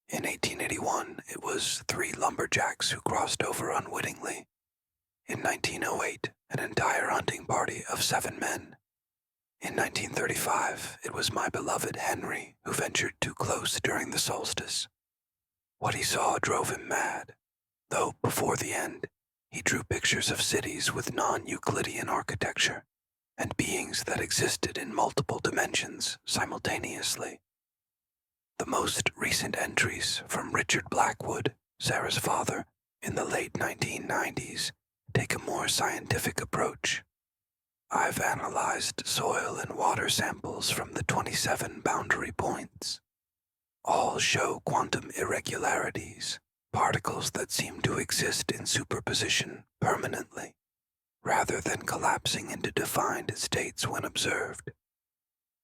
In 1881, it was 3 lumberjacks who crossed over unwittingly. In 1908, an entire hunting party of 7 men. In 1935, it was my beloved Henry who ventured too close during the solstice. What he saw drove him mad, though before the end, he drew pictures of cities with non-Euclidean architecture and beings that existed in multiple dimensions simultaneously. The most recent entries from Richard Blackwood, Sarah's father, in the late 1990s, take a more scientific approach. I've analyzed soil and water samples from the 27 boundary points. All show quantum irregularities, particles that seem to exist in superposition permanently, rather than collapsing into defined states when observed.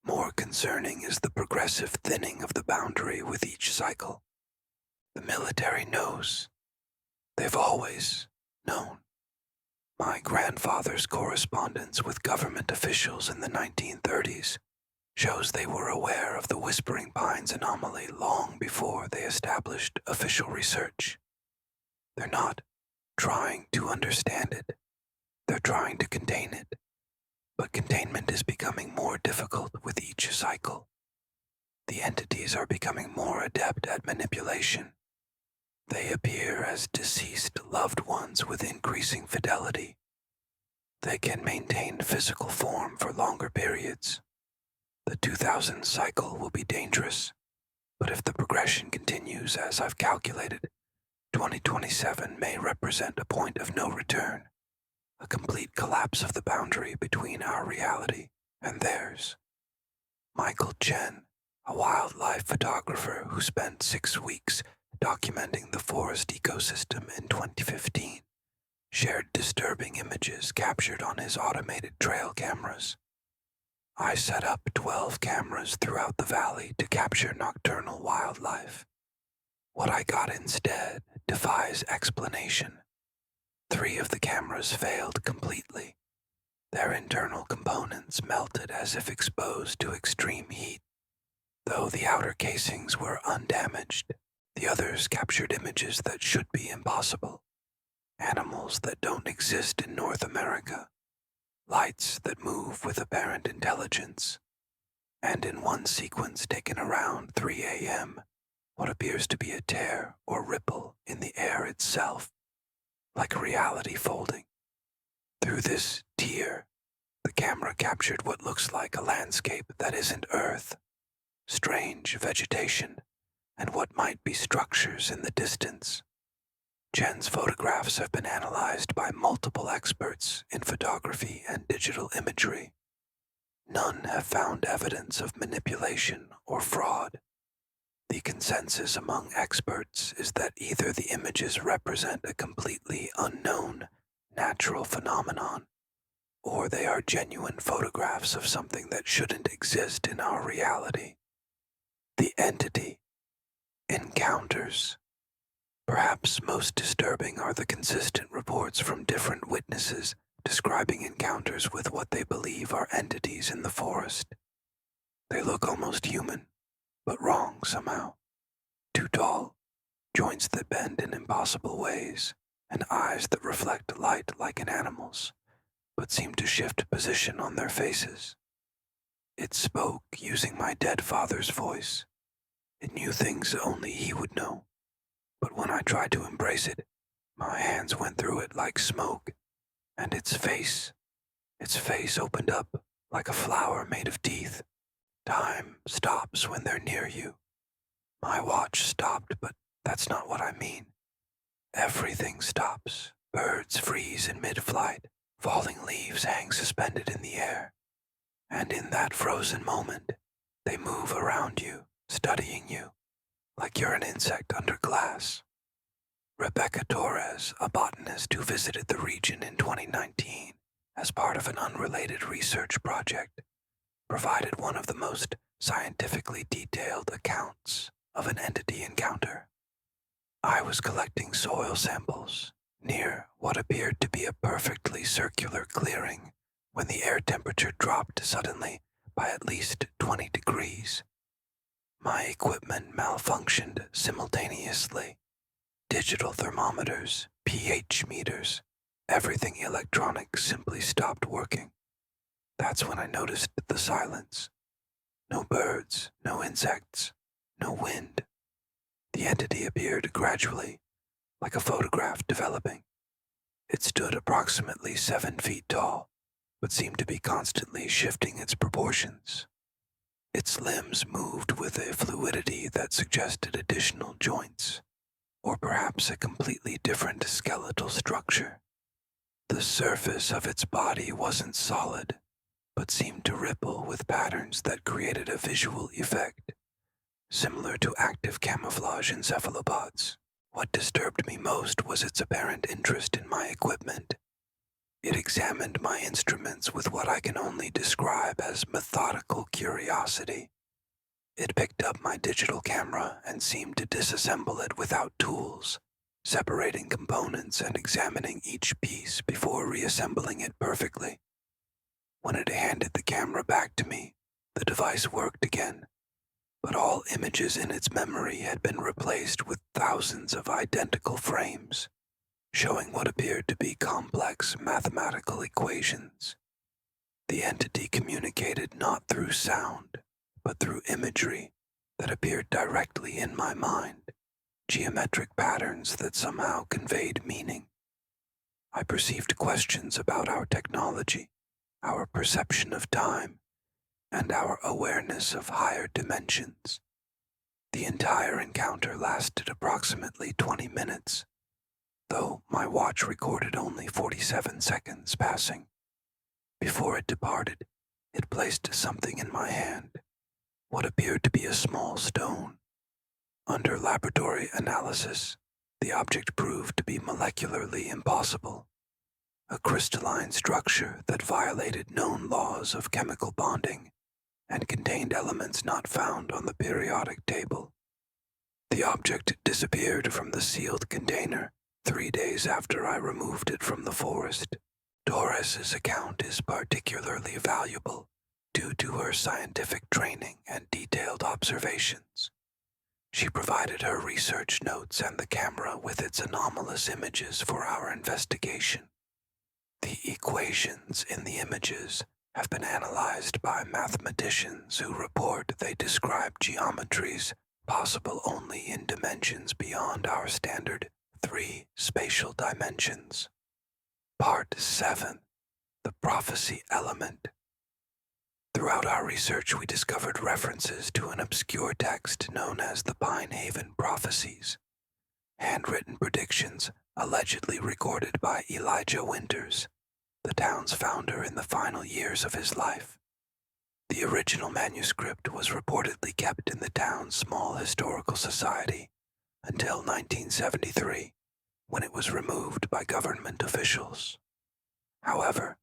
More concerning is the progressive thinning of the boundary with each cycle. The military knows. They've always known. My grandfather's correspondence with government officials in the 1930s shows they were aware of the Whispering Pines anomaly long before they established official research. They're not trying to understand it. They're trying to contain it. But containment is becoming more difficult with each cycle. The entities are becoming more adept at manipulation. They appear as deceased loved ones with increasing fidelity. They can maintain physical form for longer periods. The 2000 cycle will be dangerous, but if the progression continues as I've calculated, 2027 may represent a point of no return, a complete collapse of the boundary between our reality and theirs. Michael Chen, a wildlife photographer who spent 6 weeks documenting the forest ecosystem in 2015, shared disturbing images captured on his automated trail cameras. I set up 12 cameras throughout the valley to capture nocturnal wildlife. What I got instead defies explanation. 3 of the cameras failed completely. Their internal components melted as if exposed to extreme heat. Though the outer casings were undamaged, the others captured images that should be impossible. Animals that don't exist in North America. Lights that move with apparent intelligence. And in one sequence taken around 3 a.m., what appears to be a tear or ripple in the air itself, like reality folding. Through this tear, the camera captured what looks like a landscape that isn't Earth, strange vegetation, and what might be structures in the distance. Chen's photographs have been analyzed by multiple experts in photography and digital imagery. None have found evidence of manipulation or fraud. The consensus among experts is that either the images represent a completely unknown natural phenomenon, or they are genuine photographs of something that shouldn't exist in our reality. The entity. Encounters. Perhaps most disturbing are the consistent reports from different witnesses describing encounters with what they believe are entities in the forest. They look almost human, but wrong somehow. Too tall, joints that bend in impossible ways, and eyes that reflect light like an animal's, but seem to shift position on their faces. It spoke using my dead father's voice. It knew things only he would know. But when I tried to embrace it, my hands went through it like smoke, and its face opened up like a flower made of teeth. Time stops when they're near you. My watch stopped, but that's not what I mean. Everything stops. Birds freeze in mid-flight. Falling leaves hang suspended in the air. And in that frozen moment, they move around you, studying you, like you're an insect under glass. Rebecca Torres, a botanist who visited the region in 2019 as part of an unrelated research project, provided one of the most scientifically detailed accounts of an entity encounter. I was collecting soil samples near what appeared to be a perfectly circular clearing when the air temperature dropped suddenly by at least 20 degrees. My equipment malfunctioned simultaneously. Digital thermometers, pH meters, everything electronic simply stopped working. That's when I noticed the silence. No birds, no insects, no wind. The entity appeared gradually, like a photograph developing. It stood approximately 7 feet tall, but seemed to be constantly shifting its proportions. Its limbs moved with a fluidity that suggested additional joints, or perhaps a completely different skeletal structure. The surface of its body wasn't solid, but seemed to ripple with patterns that created a visual effect, similar to active camouflage in cephalopods. What disturbed me most was its apparent interest in my equipment. It examined my instruments with what I can only describe as methodical curiosity. It picked up my digital camera and seemed to disassemble it without tools, separating components and examining each piece before reassembling it perfectly. When it handed the camera back to me, the device worked again, but all images in its memory had been replaced with thousands of identical frames. showing what appeared to be complex mathematical equations. The entity communicated not through sound, but through imagery that appeared directly in my mind, geometric patterns that somehow conveyed meaning. I perceived questions about our technology, our perception of time, and our awareness of higher dimensions. The entire encounter lasted approximately 20 minutes, though my watch recorded only 47 seconds passing. Before it departed, it placed something in my hand, what appeared to be a small stone. Under laboratory analysis, the object proved to be molecularly impossible, a crystalline structure that violated known laws of chemical bonding and contained elements not found on the periodic table. The object disappeared from the sealed container 3 days after I removed it from the forest. Doris's account is particularly valuable due to her scientific training and detailed observations. She provided her research notes and the camera with its anomalous images for our investigation. The equations in the images have been analyzed by mathematicians who report they describe geometries possible only in dimensions beyond our standard 3 spatial dimensions. Part 7. The Prophecy Element. Throughout our research, we discovered references to an obscure text known as the Pine Haven Prophecies, handwritten predictions allegedly recorded by Elijah Winters, the town's founder in the final years of his life. The original manuscript was reportedly kept in the town's small historical society until 1973, when it was removed by government officials. However,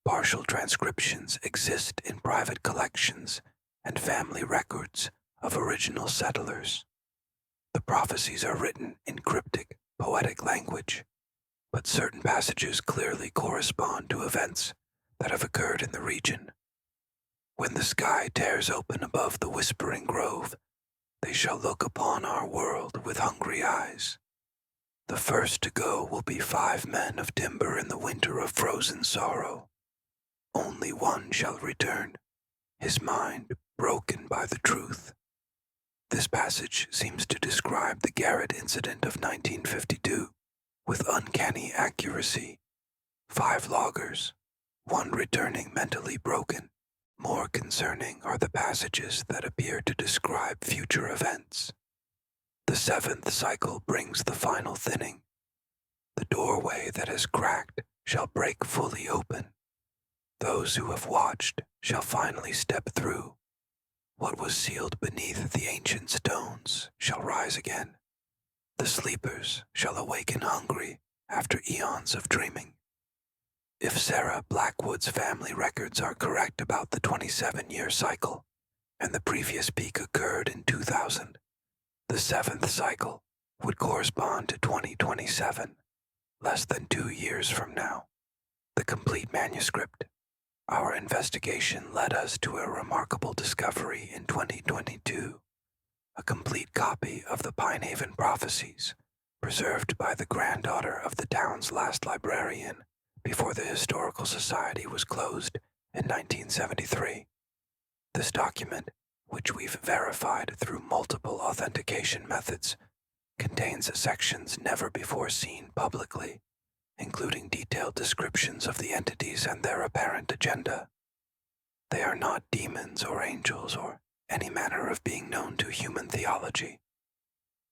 partial transcriptions exist in private collections and family records of original settlers. The prophecies are written in cryptic, poetic language, but certain passages clearly correspond to events that have occurred in the region. When the sky tears open above the Whispering Grove, they shall look upon our world with hungry eyes. The first to go will be 5 men of timber in the winter of frozen sorrow. Only one shall return, his mind broken by the truth. This passage seems to describe the Garrett incident of 1952 with uncanny accuracy. 5 loggers, one returning mentally broken. More concerning are the passages that appear to describe future events. The 7th cycle brings the final thinning. The doorway that has cracked shall break fully open. Those who have watched shall finally step through. What was sealed beneath the ancient stones shall rise again. The sleepers shall awaken hungry after eons of dreaming. If Sarah Blackwood's family records are correct about the 27-year cycle, and the previous peak occurred in 2000, the 7th cycle would correspond to 2027, less than 2 years from now. The complete manuscript. Our investigation led us to a remarkable discovery in 2022, a complete copy of the Pine Haven Prophecies, preserved by the granddaughter of the town's last librarian before the Historical Society was closed in 1973. This document, which we've verified through multiple authentication methods, contains sections never before seen publicly, including detailed descriptions of the entities and their apparent agenda. They are not demons or angels or any manner of being known to human theology.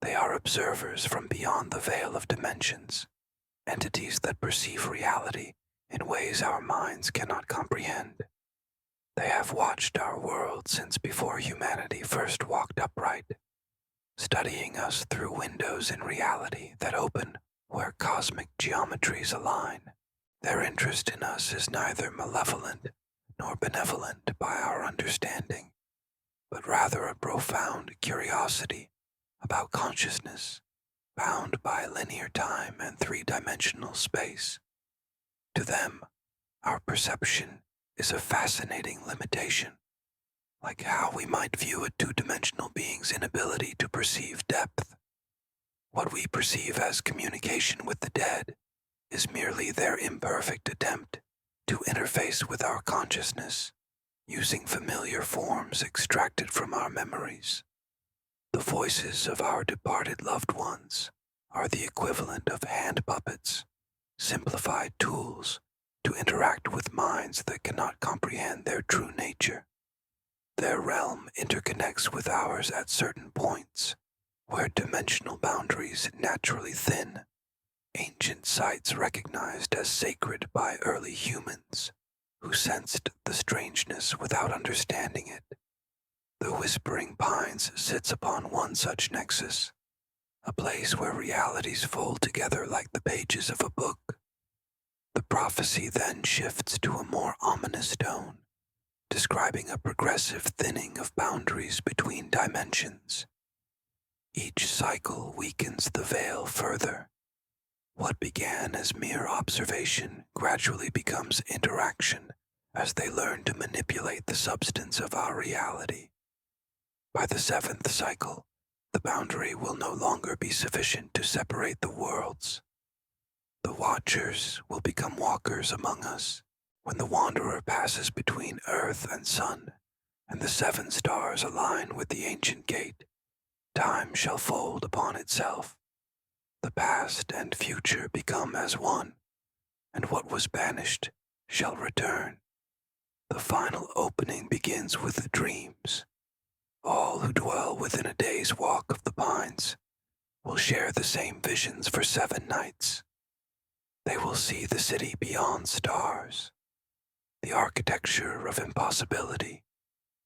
They are observers from beyond the veil of dimensions, entities that perceive reality in ways our minds cannot comprehend. They have watched our world since before humanity first walked upright, studying us through windows in reality that open where cosmic geometries align. Their interest in us is neither malevolent nor benevolent by our understanding, but rather a profound curiosity about consciousness, bound by linear time and 3-dimensional space. To them, our perception is a fascinating limitation, like how we might view a 2-dimensional being's inability to perceive depth. What we perceive as communication with the dead is merely their imperfect attempt to interface with our consciousness using familiar forms extracted from our memories. The voices of our departed loved ones are the equivalent of hand puppets, simplified tools to interact with minds that cannot comprehend their true nature. Their realm interconnects with ours at certain points, where dimensional boundaries naturally thin, ancient sites recognized as sacred by early humans, who sensed the strangeness without understanding it. The Whispering Pines sits upon one such nexus, a place where realities fold together like the pages of a book. The prophecy then shifts to a more ominous tone, describing a progressive thinning of boundaries between dimensions. Each cycle weakens the veil further. What began as mere observation gradually becomes interaction as they learn to manipulate the substance of our reality. By the seventh cycle, the boundary will no longer be sufficient to separate the worlds. The Watchers will become walkers among us when the Wanderer passes between earth and sun, and the seven stars align with the ancient gate. Time shall fold upon itself. The past and future become as one, and what was banished shall return. The final opening begins with the dreams. All who dwell within a day's walk of the pines will share the same visions for 7 nights. They will see the city beyond stars, the architecture of impossibility,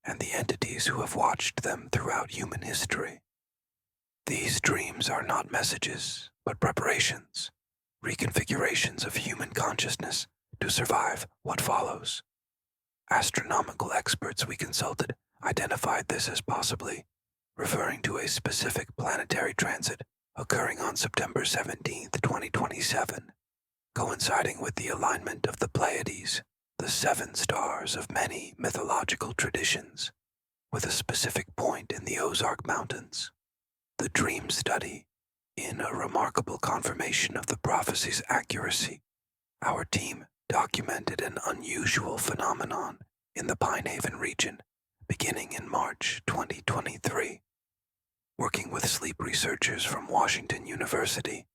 and the entities who have watched them throughout human history. These dreams are not messages, but preparations, reconfigurations of human consciousness to survive what follows. Astronomical experts we consulted identified this as possibly referring to a specific planetary transit occurring on September 17, 2027, coinciding with the alignment of the Pleiades, the 7 stars of many mythological traditions, with a specific point in the Ozark Mountains. The dream study, in a remarkable confirmation of the prophecy's accuracy, our team documented an unusual phenomenon in the Pinehaven region beginning in March 2023. Working with sleep researchers from Washington University,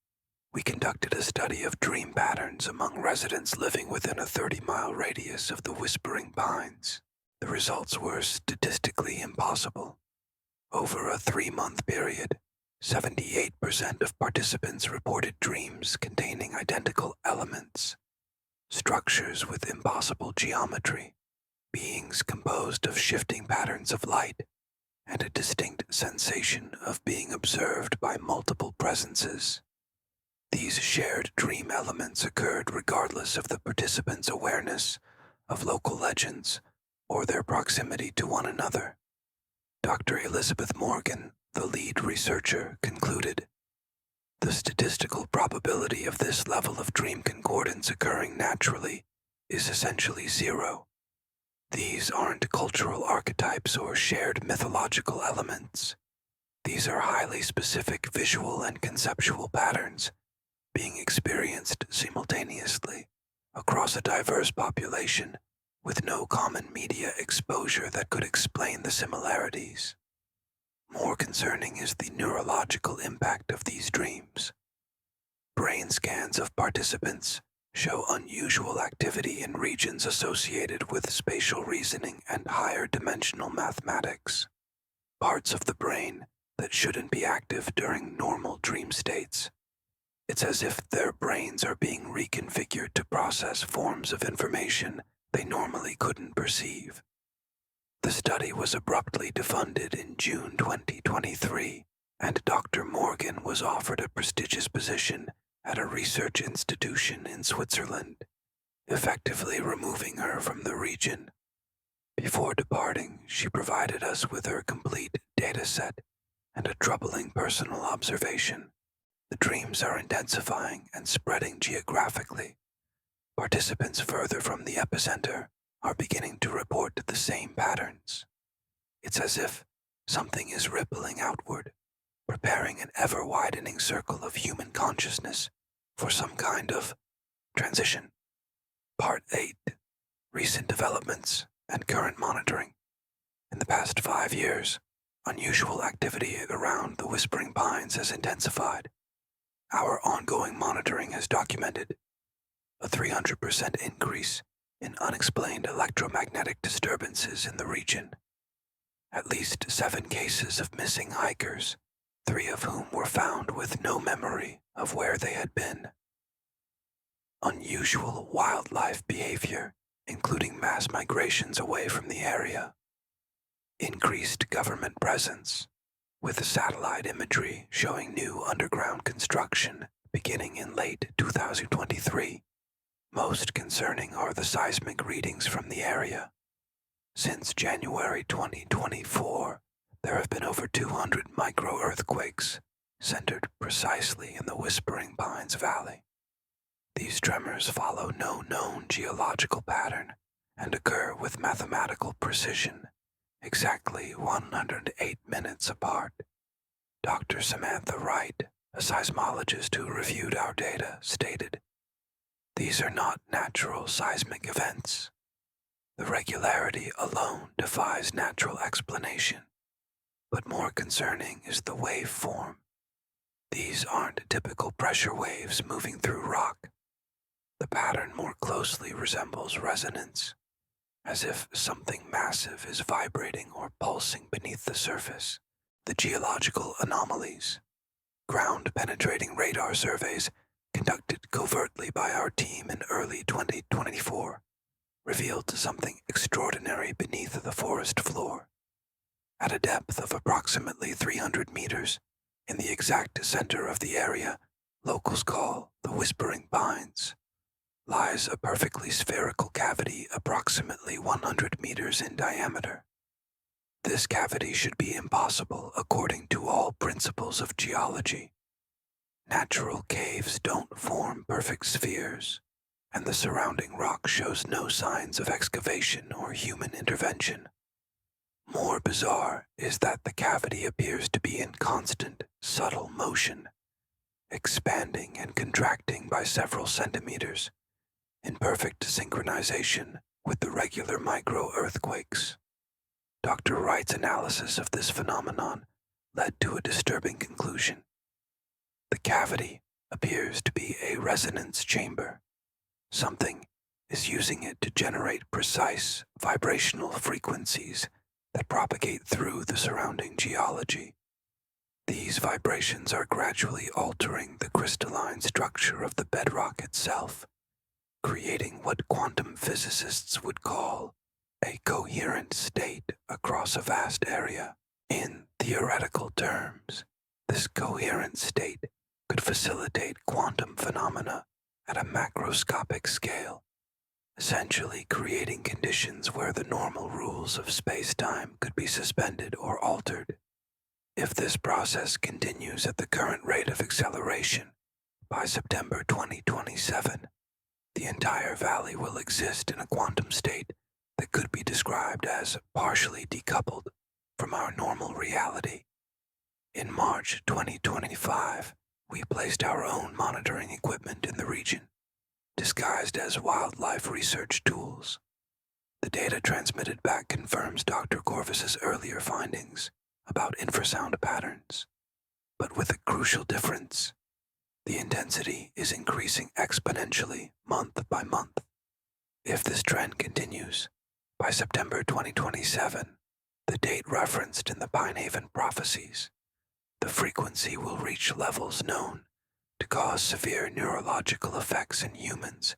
we conducted a study of dream patterns among residents living within a 30-mile radius of the Whispering Pines. The results were statistically impossible. Over a 3-month period, 78% of participants reported dreams containing identical elements, structures with impossible geometry, beings composed of shifting patterns of light, and a distinct sensation of being observed by multiple presences. These shared dream elements occurred regardless of the participants' awareness of local legends or their proximity to one another. Dr. Elizabeth Morgan, the lead researcher, concluded, "The statistical probability of this level of dream concordance occurring naturally is essentially 0. These aren't cultural archetypes or shared mythological elements. These are highly specific visual and conceptual patterns being experienced simultaneously across a diverse population with no common media exposure that could explain the similarities. More concerning is the neurological impact of these dreams. Brain scans of participants show unusual activity in regions associated with spatial reasoning and higher dimensional mathematics. Parts of the brain that shouldn't be active during normal dream states. It's as if their brains are being reconfigured to process forms of information they normally couldn't perceive. The study was abruptly defunded in June 2023, and Dr. Morgan was offered a prestigious position at a research institution in Switzerland, effectively removing her from the region. Before departing, she provided us with her complete data set and a troubling personal observation. The dreams are intensifying and spreading geographically. Participants further from the epicenter are beginning to report the same patterns. It's as if something is rippling outward, preparing an ever-widening circle of human consciousness for some kind of Transition. Part 8. Recent developments and current monitoring. In the past 5 years, unusual activity around the Whispering Pines has intensified. Our ongoing monitoring has documented a 300% increase in unexplained electromagnetic disturbances in the region. At least 7 cases of missing hikers, 3 of whom were found with no memory of where they had been. Unusual wildlife behavior, including mass migrations away from the area. Increased government presence, with satellite imagery showing new underground construction beginning in late 2023. Most concerning are the seismic readings from the area. Since January 2024, there have been over 200 micro-earthquakes centered precisely in the Whispering Pines Valley. These tremors follow no known geological pattern and occur with mathematical precision, exactly 108 minutes apart. Dr. Samantha Wright, a seismologist who reviewed our data, stated, "These are not natural seismic events. The regularity alone defies natural explanation, but more concerning is the waveform. These aren't typical pressure waves moving through rock. The pattern more closely resembles resonance, as if something massive is vibrating or pulsing beneath the surface. The geological anomalies, ground-penetrating radar surveys conducted covertly by our team in early 2024, revealed something extraordinary beneath the forest floor. At a depth of approximately 300 meters, in the exact center of the area locals call the Whispering Pines, lies a perfectly spherical cavity approximately 100 meters in diameter. This cavity should be impossible according to all principles of geology. Natural caves don't form perfect spheres, and the surrounding rock shows no signs of excavation or human intervention. More bizarre is that the cavity appears to be in constant, subtle motion, expanding and contracting by several centimeters, in perfect synchronization with the regular micro-earthquakes. Dr. Wright's analysis of this phenomenon led to a disturbing conclusion. The cavity appears to be a resonance chamber. Something is using it to generate precise vibrational frequencies that propagate through the surrounding geology. These vibrations are gradually altering the crystalline structure of the bedrock itself, creating what quantum physicists would call a coherent state across a vast area. In theoretical terms, this coherent state could facilitate quantum phenomena at a macroscopic scale, essentially creating conditions where the normal rules of space-time could be suspended or altered. If this process continues at the current rate of acceleration, by September 2027, the entire valley will exist in a quantum state that could be described as partially decoupled from our normal reality. In March 2025, we placed our own monitoring equipment in the region, disguised as wildlife research tools. The data transmitted back confirms Dr. Corvus's earlier findings about infrasound patterns, but with a crucial difference. The intensity is increasing exponentially month by month. If this trend continues, by September 2027, the date referenced in the Pinehaven prophecies, the frequency will reach levels known to cause severe neurological effects in humans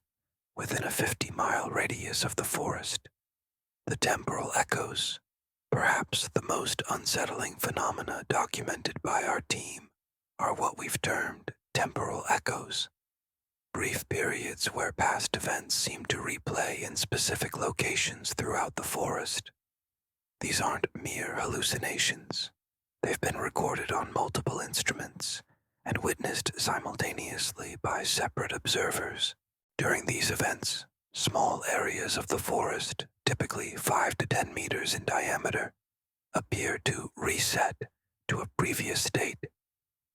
within a 50-mile radius of the forest. The temporal echoes, perhaps the most unsettling phenomena documented by our team, are what we've termed temporal echoes, brief periods where past events seem to replay in specific locations throughout the forest. These aren't mere hallucinations. They've been recorded on multiple instruments and witnessed simultaneously by separate observers. During these events, small areas of the forest, typically 5 to 10 meters in diameter, appear to reset to a previous state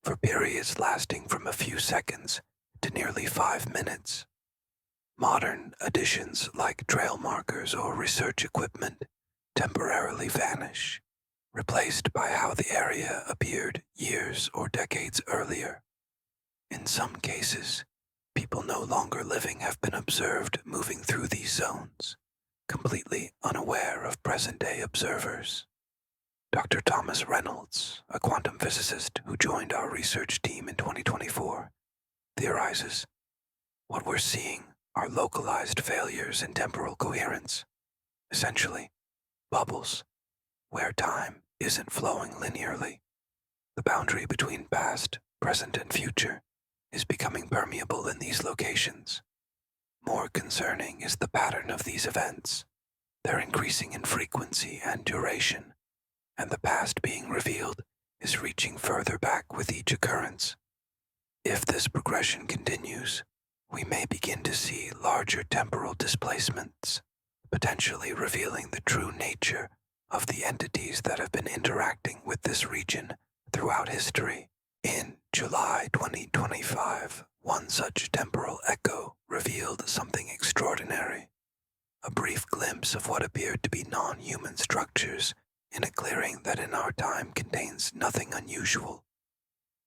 for periods lasting from a few seconds to nearly 5 minutes. Modern additions like trail markers or research equipment temporarily vanish, replaced by how the area appeared years or decades earlier. In some cases, people no longer living have been observed moving through these zones, completely unaware of present-day observers. Dr. Thomas Reynolds, a quantum physicist who joined our research team in 2024, theorizes, what we're seeing are localized failures in temporal coherence, essentially bubbles, where time isn't flowing linearly. The boundary between past, present, and future is becoming permeable in these locations. More concerning is the pattern of these events. They're increasing in frequency and duration, and the past being revealed is reaching further back with each occurrence. If this progression continues, we may begin to see larger temporal displacements, potentially revealing the true nature of the entities that have been interacting with this region throughout history. In July 2025, one such temporal echo revealed something extraordinary, a brief glimpse of what appeared to be non-human structures in a clearing that in our time contains nothing unusual.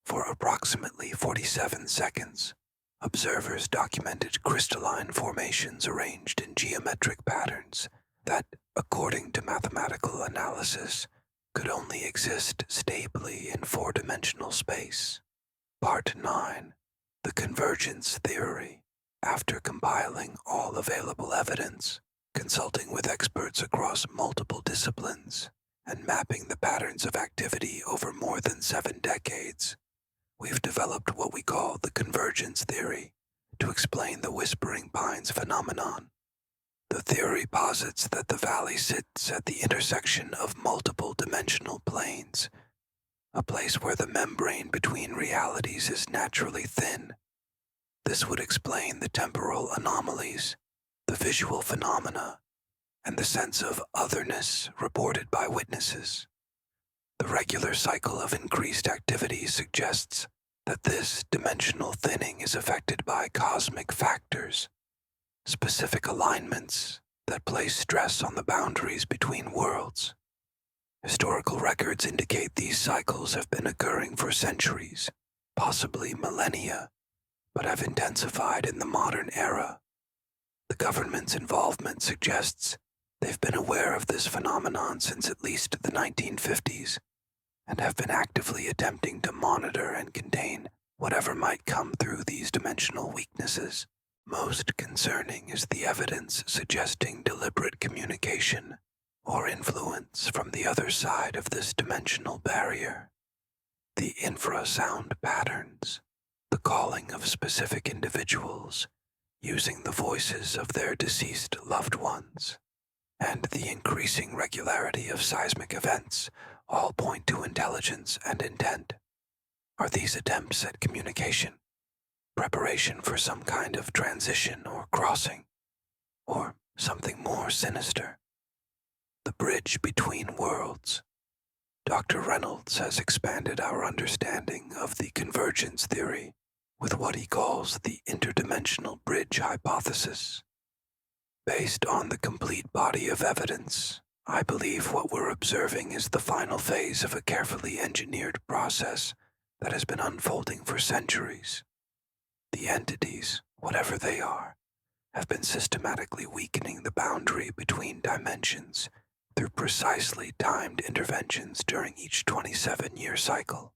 For approximately 47 seconds, observers documented crystalline formations arranged in geometric patterns that, according to mathematical analysis, could only exist stably in four-dimensional space. Part 9. The Convergence Theory. After compiling all available evidence, consulting with experts across multiple disciplines, and mapping the patterns of activity over more than 7 decades, we've developed what we call the Convergence Theory to explain the Whispering Pines phenomenon. The theory posits that the valley sits at the intersection of multiple dimensional planes, a place where the membrane between realities is naturally thin. This would explain the temporal anomalies, the visual phenomena, and the sense of otherness reported by witnesses. The regular cycle of increased activity suggests that this dimensional thinning is affected by cosmic factors, specific alignments that place stress on the boundaries between worlds. Historical records indicate these cycles have been occurring for centuries, possibly millennia, but have intensified in the modern era. The government's involvement suggests they've been aware of this phenomenon since at least the 1950s and have been actively attempting to monitor and contain whatever might come through these dimensional weaknesses. Most concerning is the evidence suggesting deliberate communication or influence from the other side of this dimensional barrier. The infrasound patterns, the calling of specific individuals, using the voices of their deceased loved ones, and the increasing regularity of seismic events all point to intelligence and intent. Are these attempts at communication, preparation for some kind of transition or crossing, or something more sinister? The bridge between worlds. Dr. Reynolds has expanded our understanding of the convergence theory with what he calls the interdimensional bridge hypothesis. Based on the complete body of evidence, I believe what we're observing is the final phase of a carefully engineered process that has been unfolding for centuries. The entities, whatever they are, have been systematically weakening the boundary between dimensions through precisely timed interventions during each 27-year cycle.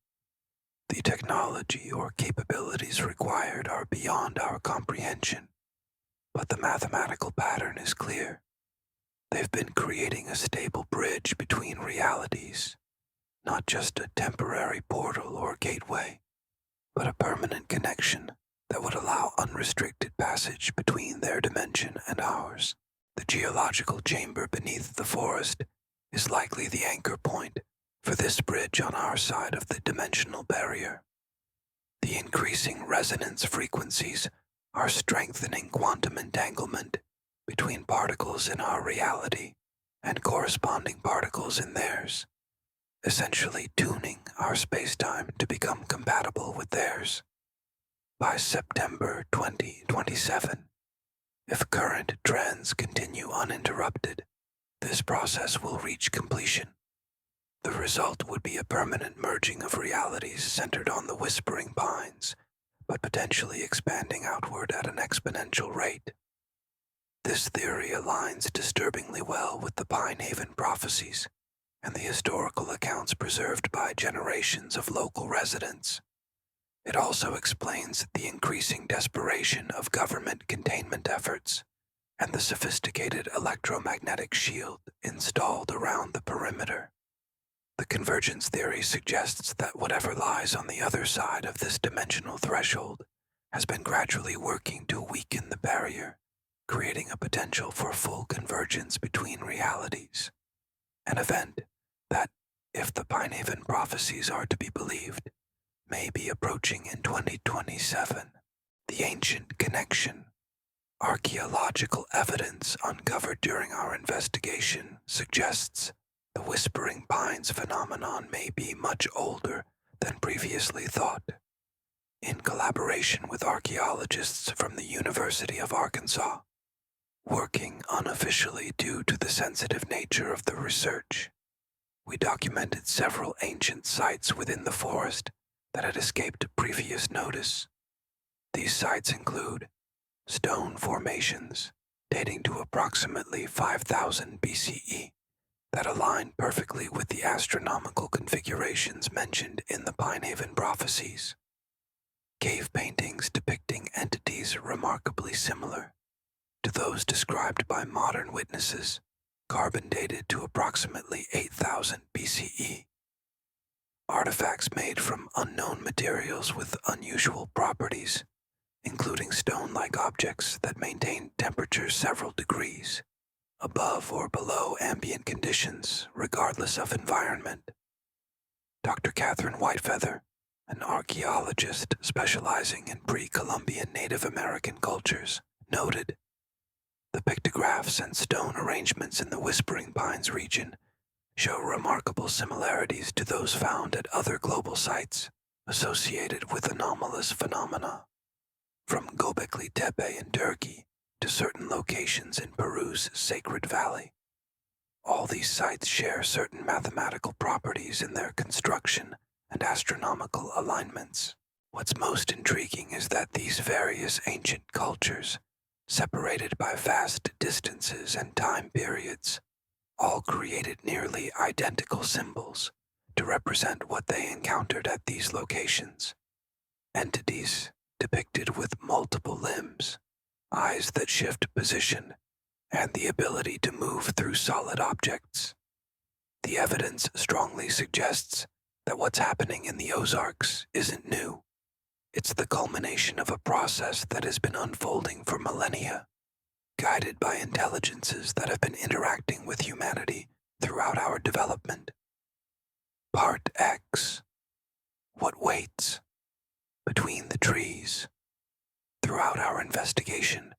The technology or capabilities required are beyond our comprehension, but the mathematical pattern is clear. They've been creating a stable bridge between realities, not just a temporary portal or gateway, but a permanent connection that would allow unrestricted passage between their dimension and ours. The geological chamber beneath the forest is likely the anchor point for this bridge on our side of the dimensional barrier. The increasing resonance frequencies are strengthening quantum entanglement between particles in our reality and corresponding particles in theirs, essentially tuning our spacetime to become compatible with theirs. By September 2027, If current trends continue uninterrupted, this process will reach completion. The result would be a permanent merging of realities centered on the Whispering Pines, but potentially expanding outward at an exponential rate. This theory aligns disturbingly well with the Pine Haven prophecies and the historical accounts preserved by generations of local residents. It also explains the increasing desperation of government containment efforts and the sophisticated electromagnetic shield installed around the perimeter. The convergence theory suggests that whatever lies on the other side of this dimensional threshold has been gradually working to weaken the barrier, creating a potential for full convergence between realities. An event that, if the Pine Haven prophecies are to be believed, may be approaching in 2027. The ancient connection. Archaeological evidence uncovered during our investigation suggests the Whispering Pines phenomenon may be much older than previously thought. In collaboration with archaeologists from the University of Arkansas, working unofficially due to the sensitive nature of the research, we documented several ancient sites within the forest that had escaped previous notice. These sites include stone formations dating to approximately 5000 BCE that align perfectly with the astronomical configurations mentioned in the Pine Haven prophecies. Cave paintings depicting entities remarkably similar to those described by modern witnesses, carbon dated to approximately 8000 BCE. Artifacts made from unknown materials with unusual properties, including stone-like objects that maintain temperatures several degrees above or below ambient conditions, regardless of environment. Dr. Catherine Whitefeather, an archaeologist specializing in pre-Columbian Native American cultures, noted, "The pictographs and stone arrangements in the Whispering Pines region show remarkable similarities to those found at other global sites associated with anomalous phenomena, from Göbekli Tepe in Turkey to certain locations in Peru's Sacred Valley. All these sites share certain mathematical properties in their construction and astronomical alignments. What's most intriguing is that these various ancient cultures, separated by vast distances and time periods, all created nearly identical symbols to represent what they encountered at these locations. Entities depicted with multiple limbs, eyes that shift position, and the ability to move through solid objects. The evidence strongly suggests that what's happening in the Ozarks isn't new. It's the culmination of a process that has been unfolding for millennia, guided by intelligences that have been interacting with humanity throughout our development. Part X. What waits? Between the trees. Throughout our investigation,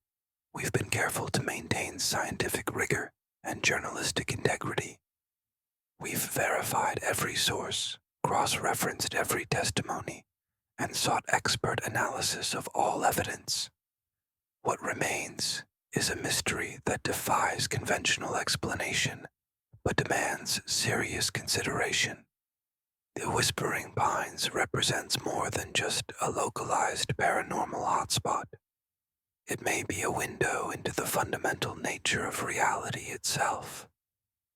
we've been careful to maintain scientific rigor and journalistic integrity. We've verified every source, cross-referenced every testimony, and sought expert analysis of all evidence. What remains is a mystery that defies conventional explanation, but demands serious consideration. The Whispering Pines represents more than just a localized paranormal hotspot. It may be a window into the fundamental nature of reality itself,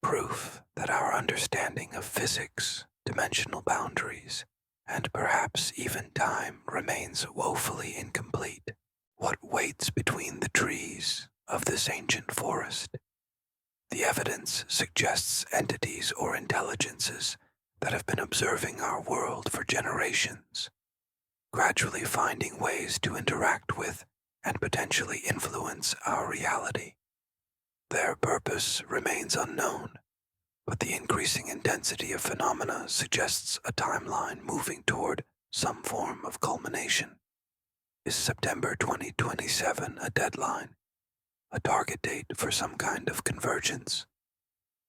proof that our understanding of physics, dimensional boundaries, and perhaps even time remains woefully incomplete. What waits between the trees of this ancient forest? The evidence suggests entities or intelligences that have been observing our world for generations, gradually finding ways to interact with and potentially influence our reality. Their purpose remains unknown, but the increasing intensity of phenomena suggests a timeline moving toward some form of culmination. Is September 2027 a deadline, a target date for some kind of convergence?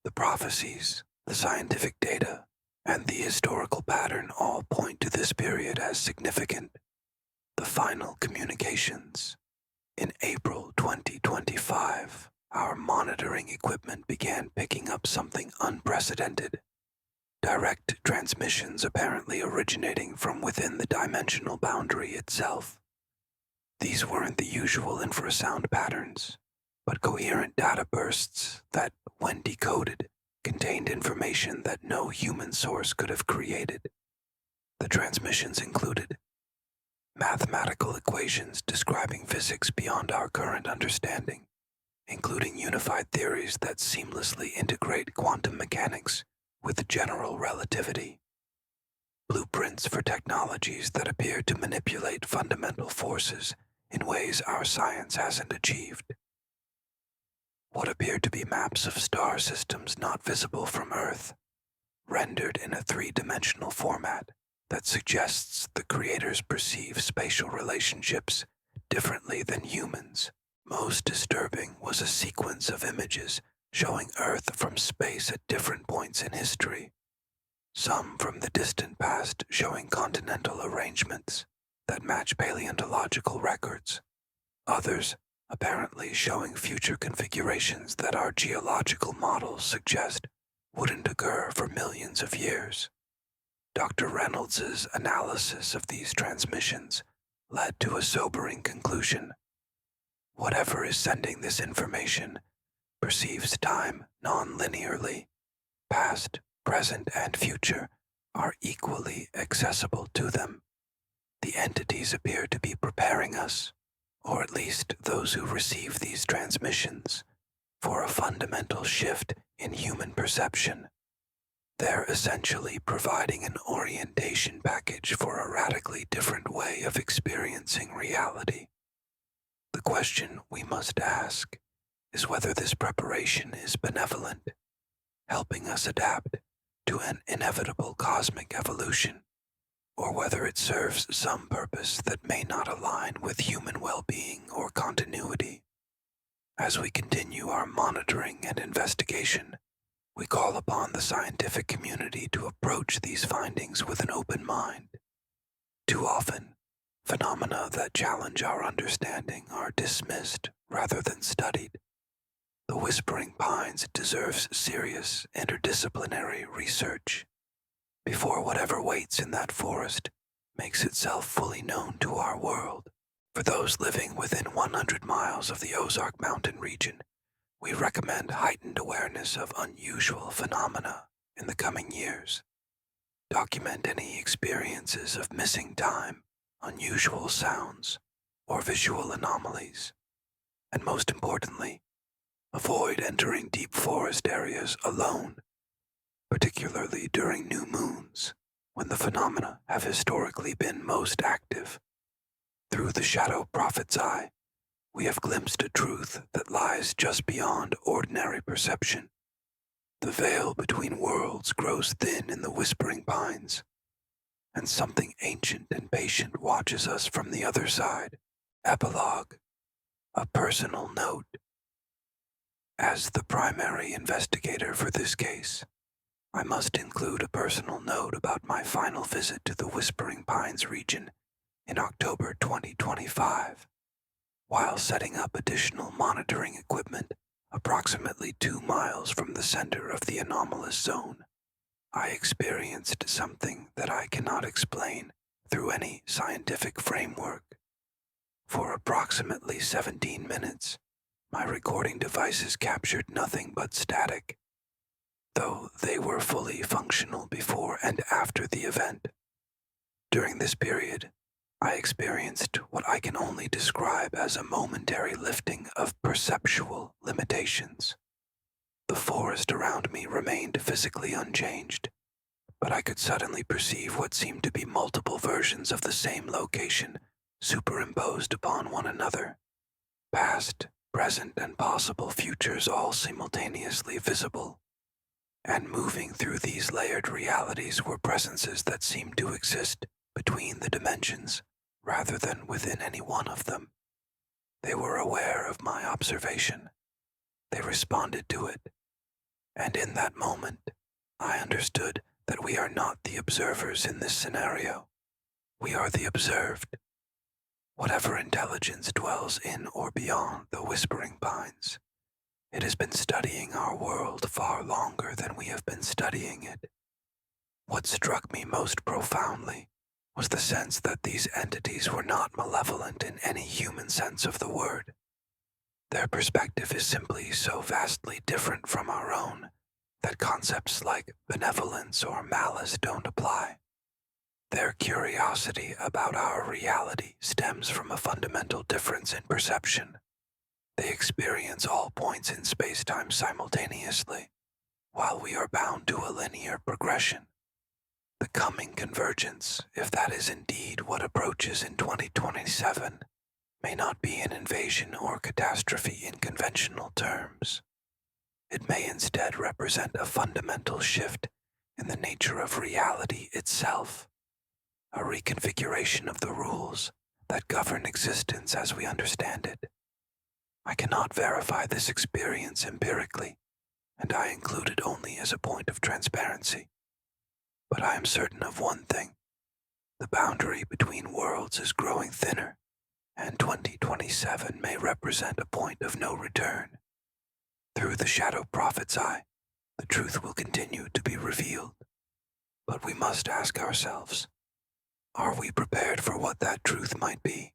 The prophecies, the scientific data, and the historical pattern all point to this period as significant. The final communications, In April 2025, our monitoring equipment began picking up something unprecedented. Direct transmissions apparently originating from within the dimensional boundary itself. These weren't the usual infrasound patterns, but coherent data bursts that, when decoded, contained information that no human source could have created. The transmissions included mathematical equations describing physics beyond our current understanding, including unified theories that seamlessly integrate quantum mechanics with general relativity, blueprints for technologies that appear to manipulate fundamental forces in ways our science hasn't achieved. What appeared to be maps of star systems not visible from Earth, rendered in a three-dimensional format that suggests the creators perceive spatial relationships differently than humans. Most disturbing was a sequence of images showing Earth from space at different points in history, some from the distant past showing continental arrangements that match paleontological records, others apparently showing future configurations that our geological models suggest wouldn't occur for millions of years. Dr. Reynolds's analysis of these transmissions led to a sobering conclusion. Whatever is sending this information perceives time non-linearly. Past, present, and future are equally accessible to them. The entities appear to be preparing us, or at least those who receive these transmissions, for a fundamental shift in human perception. They're essentially providing an orientation package for a radically different way of experiencing reality. The question we must ask is whether this preparation is benevolent, helping us adapt to an inevitable cosmic evolution, or whether it serves some purpose that may not align with human well-being or continuity. As we continue our monitoring and investigation, we call upon the scientific community to approach these findings with an open mind. Too often, phenomena that challenge our understanding are dismissed rather than studied. The Whispering Pines deserves serious interdisciplinary research before whatever waits in that forest makes itself fully known to our world. For those living within 100 miles of the Ozark Mountain region, we recommend heightened awareness of unusual phenomena in the coming years. Document any experiences of missing time, unusual sounds, or visual anomalies. And most importantly, avoid entering deep forest areas alone, particularly during new moons, when the phenomena have historically been most active. Through the Shadow Prophet's eye, we have glimpsed a truth that lies just beyond ordinary perception. The veil between worlds grows thin in the Whispering Pines, and something ancient and patient watches us from the other side. Epilogue, a personal note. As the primary investigator for this case, I must include a personal note about my final visit to the Whispering Pines region in October 2025. While setting up additional monitoring equipment approximately 2 miles from the center of the anomalous zone, I experienced something that I cannot explain through any scientific framework. For approximately 17 minutes, my recording devices captured nothing but static, though they were fully functional before and after the event. During this period, I experienced what I can only describe as a momentary lifting of perceptual limitations. The forest around me remained physically unchanged, but I could suddenly perceive what seemed to be multiple versions of the same location superimposed upon one another. Past, present, and possible futures all simultaneously visible. And moving through these layered realities were presences that seemed to exist between the dimensions, rather than within any one of them. They were aware of my observation. They responded to it. And in that moment, I understood that we are not the observers in this scenario. We are the observed. Whatever intelligence dwells in or beyond the whispering pines, it has been studying our world far longer than we have been studying it. What struck me most profoundly was the sense that these entities were not malevolent in any human sense of the word. Their perspective is simply so vastly different from our own that concepts like benevolence or malice don't apply. Their curiosity about our reality stems from a fundamental difference in perception. They experience all points in space-time simultaneously, while we are bound to a linear progression. The coming convergence, if that is indeed what approaches in 2027, may not be an invasion or catastrophe in conventional terms. It may instead represent a fundamental shift in the nature of reality itself, a reconfiguration of the rules that govern existence as we understand it. I cannot verify this experience empirically, and I include it only as a point of transparency. But I am certain of one thing. The boundary between worlds is growing thinner, and 2027 may represent a point of no return. Through the Shadow Prophet's eye, the truth will continue to be revealed. But we must ask ourselves, are we prepared for what that truth might be?